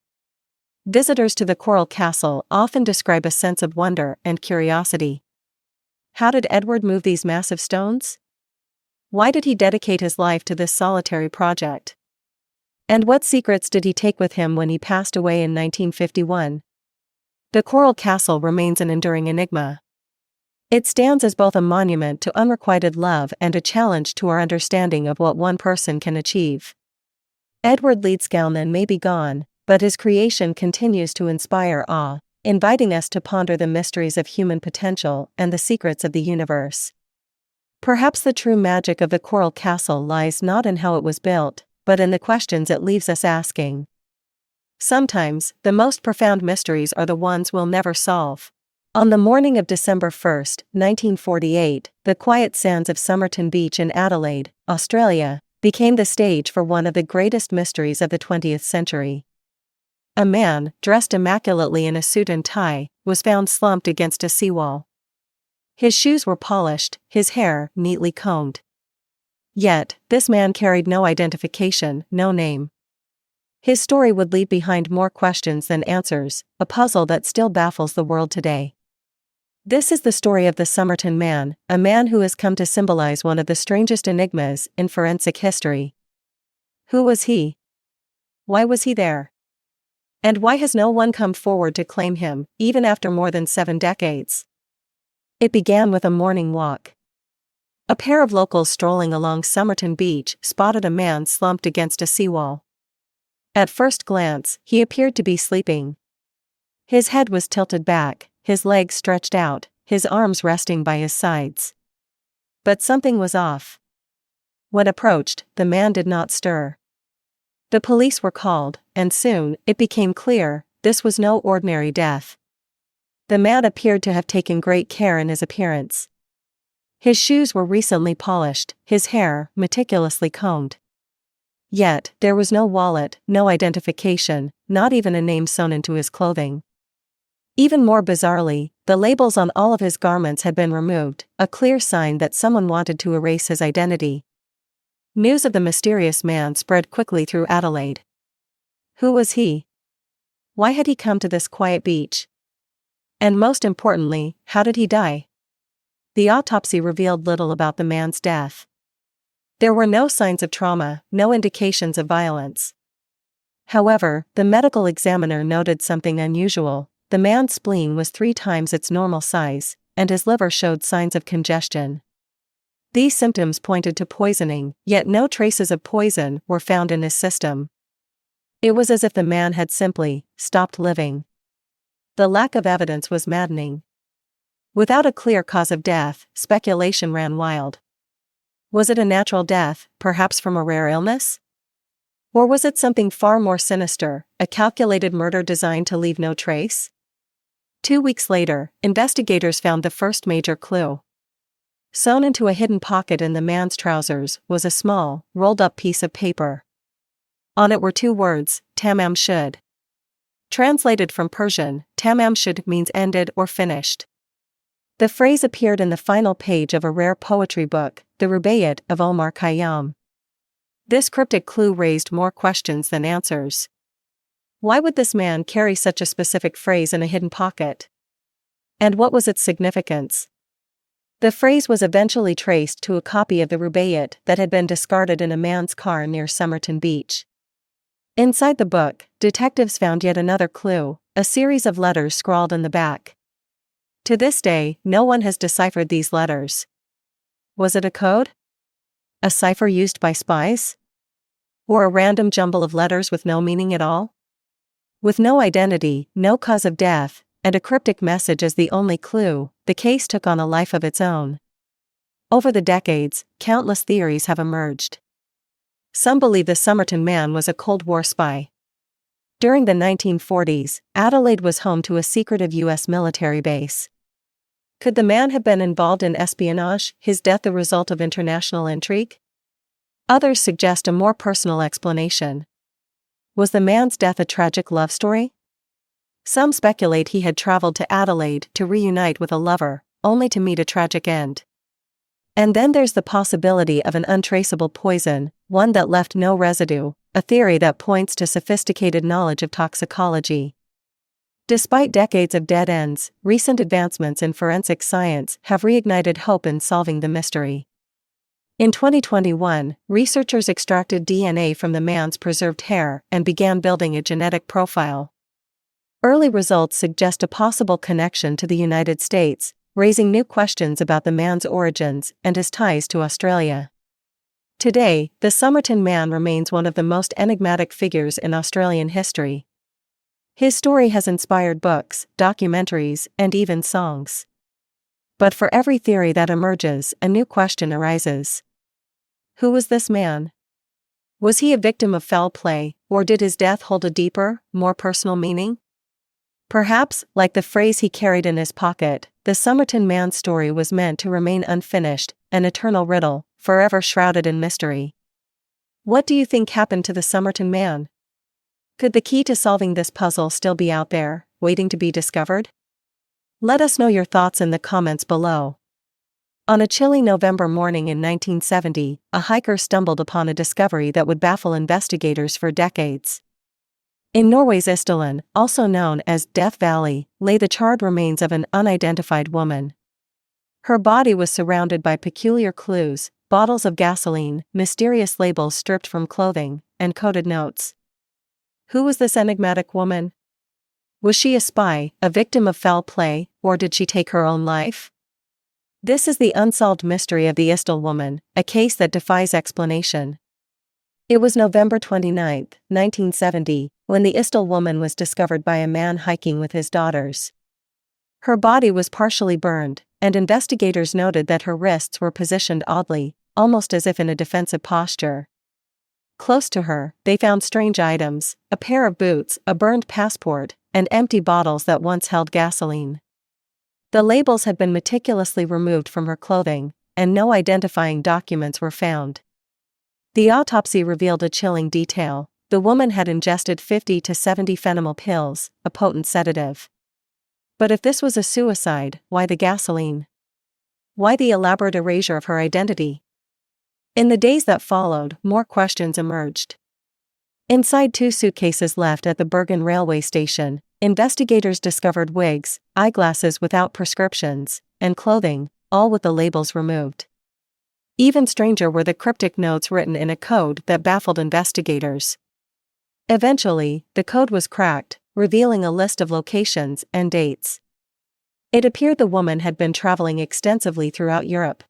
Visitors to the Coral Castle often describe a sense of wonder and curiosity. How did Edward move these massive stones? Why did he dedicate his life to this solitary project? And what secrets did he take with him when he passed away in 1951? The Coral Castle remains an enduring enigma. It stands as both a monument to unrequited love and a challenge to our understanding of what one person can achieve. Edward Leedskalnin may be gone, but his creation continues to inspire awe, inviting us to ponder the mysteries of human potential and the secrets of the universe. Perhaps the true magic of the Coral Castle lies not in how it was built, but in the questions it leaves us asking. Sometimes, the most profound mysteries are the ones we'll never solve. On the morning of December 1, 1948, the quiet sands of Somerton Beach in Adelaide, Australia, became the stage for one of the greatest mysteries of the 20th century. A man, dressed immaculately in a suit and tie, was found slumped against a seawall. His shoes were polished, his hair neatly combed. Yet, this man carried no identification, no name. His story would leave behind more questions than answers, a puzzle that still baffles the world today. This is the story of the Somerton Man, a man who has come to symbolize one of the strangest enigmas in forensic history. Who was he? Why was he there? And why has no one come forward to claim him, even after more than 7 decades? It began with a morning walk. A pair of locals strolling along Somerton Beach spotted a man slumped against a seawall. At first glance, he appeared to be sleeping. His head was tilted back, his legs stretched out, his arms resting by his sides. But something was off. When approached, the man did not stir. The police were called, and soon, it became clear, this was no ordinary death. The man appeared to have taken great care in his appearance. His shoes were recently polished, his hair meticulously combed. Yet, there was no wallet, no identification, not even a name sewn into his clothing. Even more bizarrely, the labels on all of his garments had been removed, a clear sign that someone wanted to erase his identity. News of the mysterious man spread quickly through Adelaide. Who was he? Why had he come to this quiet beach? And most importantly, how did he die? The autopsy revealed little about the man's death. There were no signs of trauma, no indications of violence. However, the medical examiner noted something unusual. The man's spleen was 3 times its normal size, and his liver showed signs of congestion. These symptoms pointed to poisoning, yet no traces of poison were found in his system. It was as if the man had simply stopped living. The lack of evidence was maddening. Without a clear cause of death, speculation ran wild. Was it a natural death, perhaps from a rare illness? Or was it something far more sinister, a calculated murder designed to leave no trace? 2 weeks later, investigators found the first major clue. Sewn into a hidden pocket in the man's trousers was a small, rolled-up piece of paper. On it were 2 words, tamam shud. Translated from Persian, tamam shud means ended or finished. The phrase appeared in the final page of a rare poetry book, the Rubaiyat of Omar Khayyam. This cryptic clue raised more questions than answers. Why would this man carry such a specific phrase in a hidden pocket? And what was its significance? The phrase was eventually traced to a copy of the Rubaiyat that had been discarded in a man's car near Somerton Beach. Inside the book, detectives found yet another clue, a series of letters scrawled in the back. To this day, no one has deciphered these letters. Was it a code? A cipher used by spies? Or a random jumble of letters with no meaning at all? With no identity, no cause of death, and a cryptic message as the only clue, the case took on a life of its own. Over the decades, countless theories have emerged. Some believe the Somerton man was a Cold War spy. During the 1940s, Adelaide was home to a secretive U.S. military base. Could the man have been involved in espionage, his death the result of international intrigue? Others suggest a more personal explanation. Was the man's death a tragic love story? Some speculate he had traveled to Adelaide to reunite with a lover, only to meet a tragic end. And then there's the possibility of an untraceable poison, one that left no residue, a theory that points to sophisticated knowledge of toxicology. Despite decades of dead ends, recent advancements in forensic science have reignited hope in solving the mystery. In 2021, researchers extracted DNA from the man's preserved hair and began building a genetic profile. Early results suggest a possible connection to the United States, raising new questions about the man's origins and his ties to Australia. Today, the Somerton man remains one of the most enigmatic figures in Australian history. His story has inspired books, documentaries, and even songs. But for every theory that emerges, a new question arises. Who was this man? Was he a victim of foul play, or did his death hold a deeper, more personal meaning? Perhaps, like the phrase he carried in his pocket, the Somerton man's story was meant to remain unfinished, an eternal riddle, forever shrouded in mystery. What do you think happened to the Somerton man? Could the key to solving this puzzle still be out there, waiting to be discovered? Let us know your thoughts in the comments below. On a chilly November morning in 1970, a hiker stumbled upon a discovery that would baffle investigators for decades. In Norway's Istalen, also known as Death Valley, lay the charred remains of an unidentified woman. Her body was surrounded by peculiar clues, bottles of gasoline, mysterious labels stripped from clothing, and coded notes. Who was this enigmatic woman? Was she a spy, a victim of foul play, or did she take her own life? This is the unsolved mystery of the Istal woman, a case that defies explanation. It was November 29, 1970, when the Istal woman was discovered by a man hiking with his daughters. Her body was partially burned, and investigators noted that her wrists were positioned oddly, almost as if in a defensive posture. Close to her, they found strange items, a pair of boots, a burned passport, and empty bottles that once held gasoline. The labels had been meticulously removed from her clothing, and no identifying documents were found. The autopsy revealed a chilling detail. The woman had ingested 50 to 70 fentanyl pills, a potent sedative. But if this was a suicide, why the gasoline? Why the elaborate erasure of her identity? In the days that followed, more questions emerged. Inside 2 suitcases left at the Bergen railway station, investigators discovered wigs, eyeglasses without prescriptions, and clothing, all with the labels removed. Even stranger were the cryptic notes written in a code that baffled investigators. Eventually, the code was cracked, revealing a list of locations and dates. It appeared the woman had been traveling extensively throughout Europe.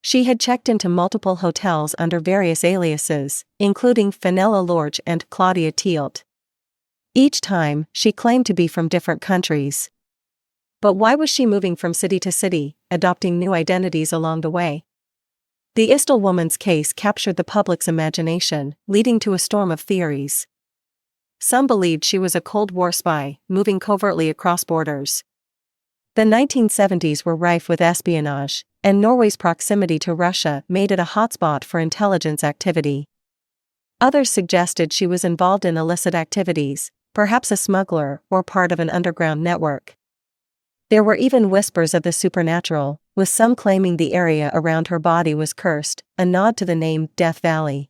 She had checked into multiple hotels under various aliases, including Fenella Lorch and Claudia Tielt. Each time, she claimed to be from different countries. But why was she moving from city to city, adopting new identities along the way? The Istal woman's case captured the public's imagination, leading to a storm of theories. Some believed she was a Cold War spy, moving covertly across borders. The 1970s were rife with espionage, and Norway's proximity to Russia made it a hotspot for intelligence activity. Others suggested she was involved in illicit activities, perhaps a smuggler or part of an underground network. There were even whispers of the supernatural, with some claiming the area around her body was cursed, a nod to the name Death Valley.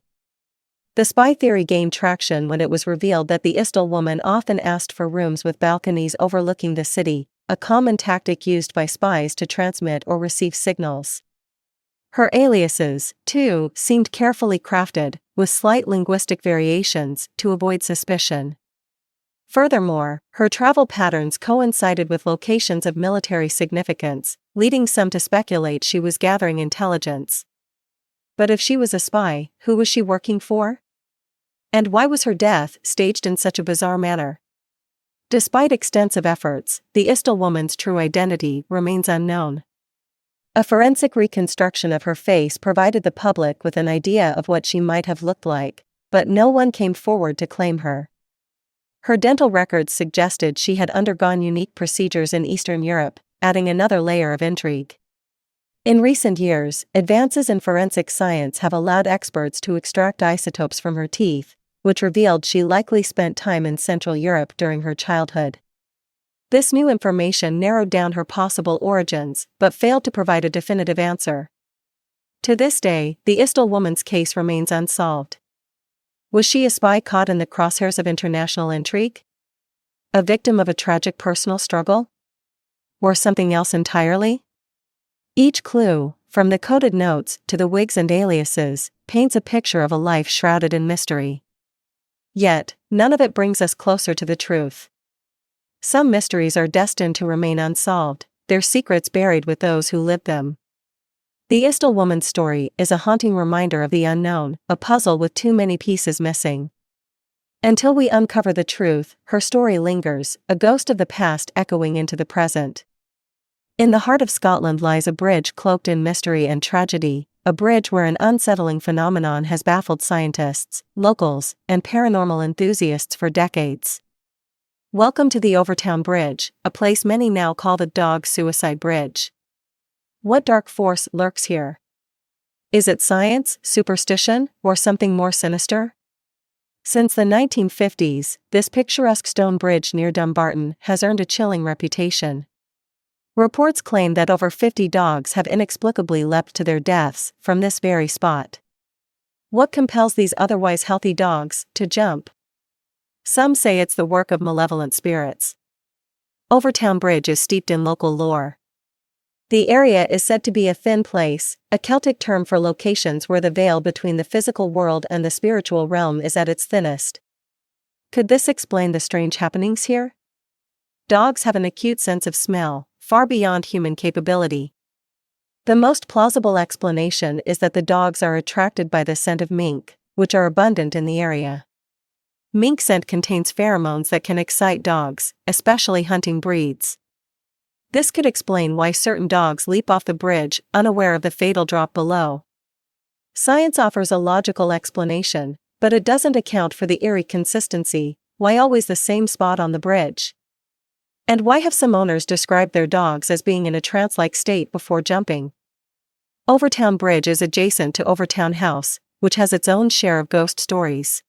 The spy theory gained traction when it was revealed that the Istil woman often asked for rooms with balconies overlooking the city, a common tactic used by spies to transmit or receive signals. Her aliases, too, seemed carefully crafted, with slight linguistic variations, to avoid suspicion. Furthermore, her travel patterns coincided with locations of military significance, leading some to speculate she was gathering intelligence. But if she was a spy, who was she working for? And why was her death staged in such a bizarre manner? Despite extensive efforts, the Istil woman's true identity remains unknown. A forensic reconstruction of her face provided the public with an idea of what she might have looked like, but no one came forward to claim her. Her dental records suggested she had undergone unique procedures in Eastern Europe, adding another layer of intrigue. In recent years, advances in forensic science have allowed experts to extract isotopes from her teeth, which revealed she likely spent time in Central Europe during her childhood. This new information narrowed down her possible origins, but failed to provide a definitive answer. To this day, the Istil woman's case remains unsolved. Was she a spy caught in the crosshairs of international intrigue? A victim of a tragic personal struggle? Or something else entirely? Each clue, from the coded notes to the wigs and aliases, paints a picture of a life shrouded in mystery. Yet, none of it brings us closer to the truth. Some mysteries are destined to remain unsolved, their secrets buried with those who lived them. The Istil woman's story is a haunting reminder of the unknown, a puzzle with too many pieces missing. Until we uncover the truth, her story lingers, a ghost of the past echoing into the present. In the heart of Scotland lies a bridge cloaked in mystery and tragedy, a bridge where an unsettling phenomenon has baffled scientists, locals, and paranormal enthusiasts for decades. Welcome to the Overtown Bridge, a place many now call the Dog Suicide Bridge. What dark force lurks here? Is it science, superstition, or something more sinister? Since the 1950s, this picturesque stone bridge near Dumbarton has earned a chilling reputation. Reports claim that over 50 dogs have inexplicably leapt to their deaths from this very spot. What compels these otherwise healthy dogs to jump? Some say it's the work of malevolent spirits. Overtown Bridge is steeped in local lore. The area is said to be a thin place, a Celtic term for locations where the veil between the physical world and the spiritual realm is at its thinnest. Could this explain the strange happenings here? Dogs have an acute sense of smell, far beyond human capability. The most plausible explanation is that the dogs are attracted by the scent of mink, which are abundant in the area. Mink scent contains pheromones that can excite dogs, especially hunting breeds. This could explain why certain dogs leap off the bridge, unaware of the fatal drop below. Science offers a logical explanation, but it doesn't account for the eerie consistency. Why always the same spot on the bridge? And why have some owners described their dogs as being in a trance-like state before jumping? Overtown Bridge is adjacent to Overtown House, which has its own share of ghost stories.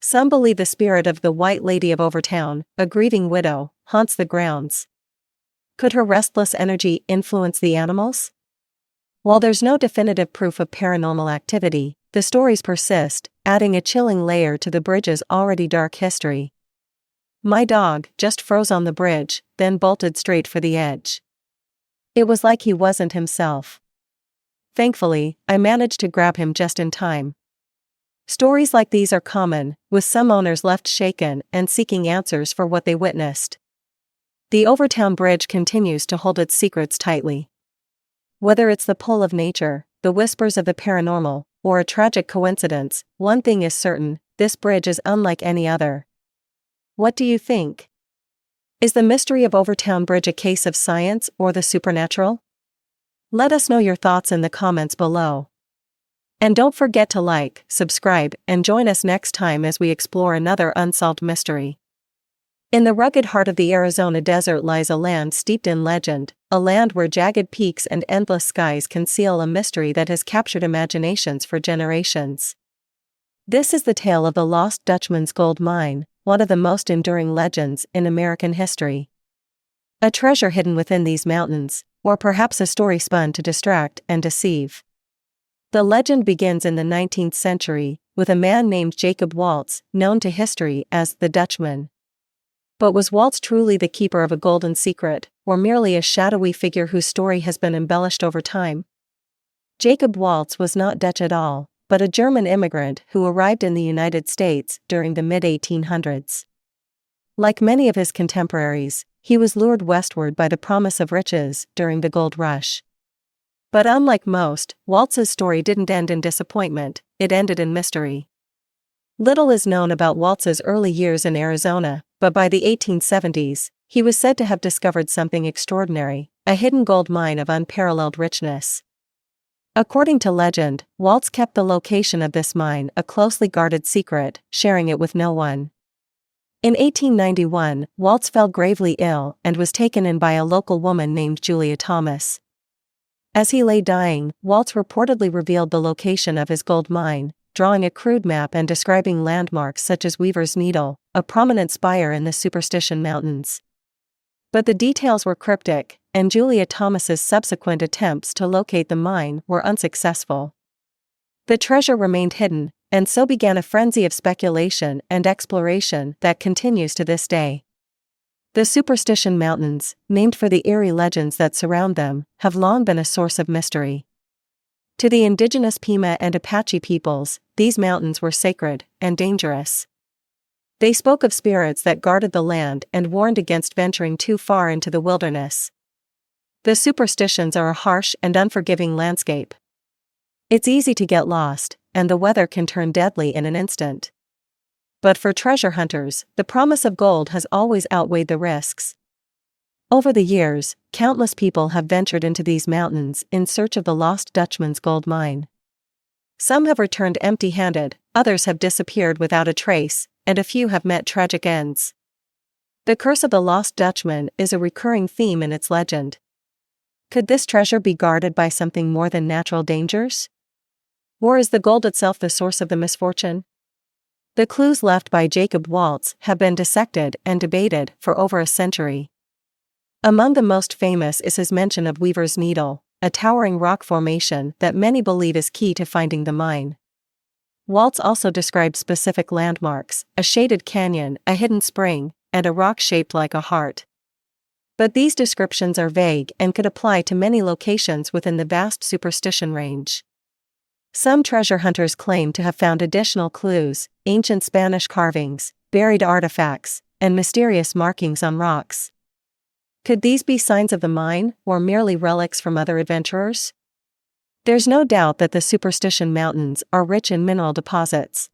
Some believe the spirit of the White Lady of Overtown, a grieving widow, haunts the grounds. Could her restless energy influence the animals? While there's no definitive proof of paranormal activity, the stories persist, adding a chilling layer to the bridge's already dark history. My dog just froze on the bridge, then bolted straight for the edge. It was like he wasn't himself. Thankfully, I managed to grab him just in time. Stories like these are common, with some owners left shaken and seeking answers for what they witnessed. The Overtown Bridge continues to hold its secrets tightly. Whether it's the pull of nature, the whispers of the paranormal, or a tragic coincidence, one thing is certain: this bridge is unlike any other. What do you think? Is the mystery of Overtown Bridge a case of science or the supernatural? Let us know your thoughts in the comments below. And don't forget to like, subscribe, and join us next time as we explore another unsolved mystery. In the rugged heart of the Arizona desert lies a land steeped in legend, a land where jagged peaks and endless skies conceal a mystery that has captured imaginations for generations. This is the tale of the Lost Dutchman's Gold Mine, one of the most enduring legends in American history. A treasure hidden within these mountains, or perhaps a story spun to distract and deceive. The legend begins in the 19th century, with a man named Jacob Waltz, known to history as the Dutchman. But was Waltz truly the keeper of a golden secret, or merely a shadowy figure whose story has been embellished over time? Jacob Waltz was not Dutch at all, but a German immigrant who arrived in the United States during the mid-1800s. Like many of his contemporaries, he was lured westward by the promise of riches during the gold rush. But unlike most, Waltz's story didn't end in disappointment, it ended in mystery. Little is known about Waltz's early years in Arizona, but by the 1870s, he was said to have discovered something extraordinary, a hidden gold mine of unparalleled richness. According to legend, Waltz kept the location of this mine a closely guarded secret, sharing it with no one. In 1891, Waltz fell gravely ill and was taken in by a local woman named Julia Thomas. As he lay dying, Waltz reportedly revealed the location of his gold mine, drawing a crude map and describing landmarks such as Weaver's Needle, a prominent spire in the Superstition Mountains. But the details were cryptic, and Julia Thomas's subsequent attempts to locate the mine were unsuccessful. The treasure remained hidden, and so began a frenzy of speculation and exploration that continues to this day. The Superstition Mountains, named for the eerie legends that surround them, have long been a source of mystery. To the indigenous Pima and Apache peoples, these mountains were sacred and dangerous. They spoke of spirits that guarded the land and warned against venturing too far into the wilderness. The superstitions are a harsh and unforgiving landscape. It's easy to get lost, and the weather can turn deadly in an instant. But for treasure hunters, the promise of gold has always outweighed the risks. Over the years, countless people have ventured into these mountains in search of the Lost Dutchman's gold mine. Some have returned empty-handed, others have disappeared without a trace, and a few have met tragic ends. The curse of the Lost Dutchman is a recurring theme in its legend. Could this treasure be guarded by something more than natural dangers? Or is the gold itself the source of the misfortune? The clues left by Jacob Waltz have been dissected and debated for over a century. Among the most famous is his mention of Weaver's Needle, a towering rock formation that many believe is key to finding the mine. Waltz also described specific landmarks, a shaded canyon, a hidden spring, and a rock shaped like a heart. But these descriptions are vague and could apply to many locations within the vast superstition range. Some treasure hunters claim to have found additional clues, ancient Spanish carvings, buried artifacts, and mysterious markings on rocks. Could these be signs of the mine, or merely relics from other adventurers? There's no doubt that the Superstition Mountains are rich in mineral deposits.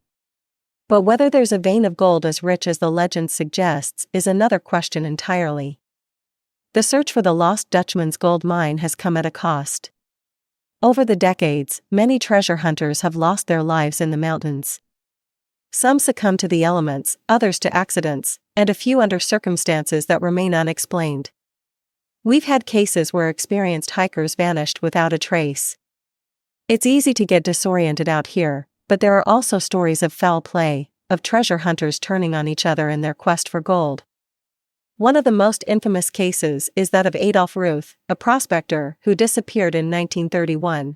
But whether there's a vein of gold as rich as the legend suggests is another question entirely. The search for the Lost Dutchman's gold mine has come at a cost. Over the decades, many treasure hunters have lost their lives in the mountains. Some succumb to the elements, others to accidents, and a few under circumstances that remain unexplained. We've had cases where experienced hikers vanished without a trace. It's easy to get disoriented out here, but there are also stories of foul play, of treasure hunters turning on each other in their quest for gold. One of the most infamous cases is that of Adolf Ruth, a prospector who disappeared in 1931.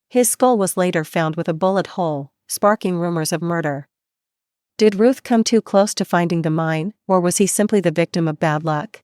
His skull was later found with a bullet hole, sparking rumors of murder. Did Ruth come too close to finding the mine, or was he simply the victim of bad luck?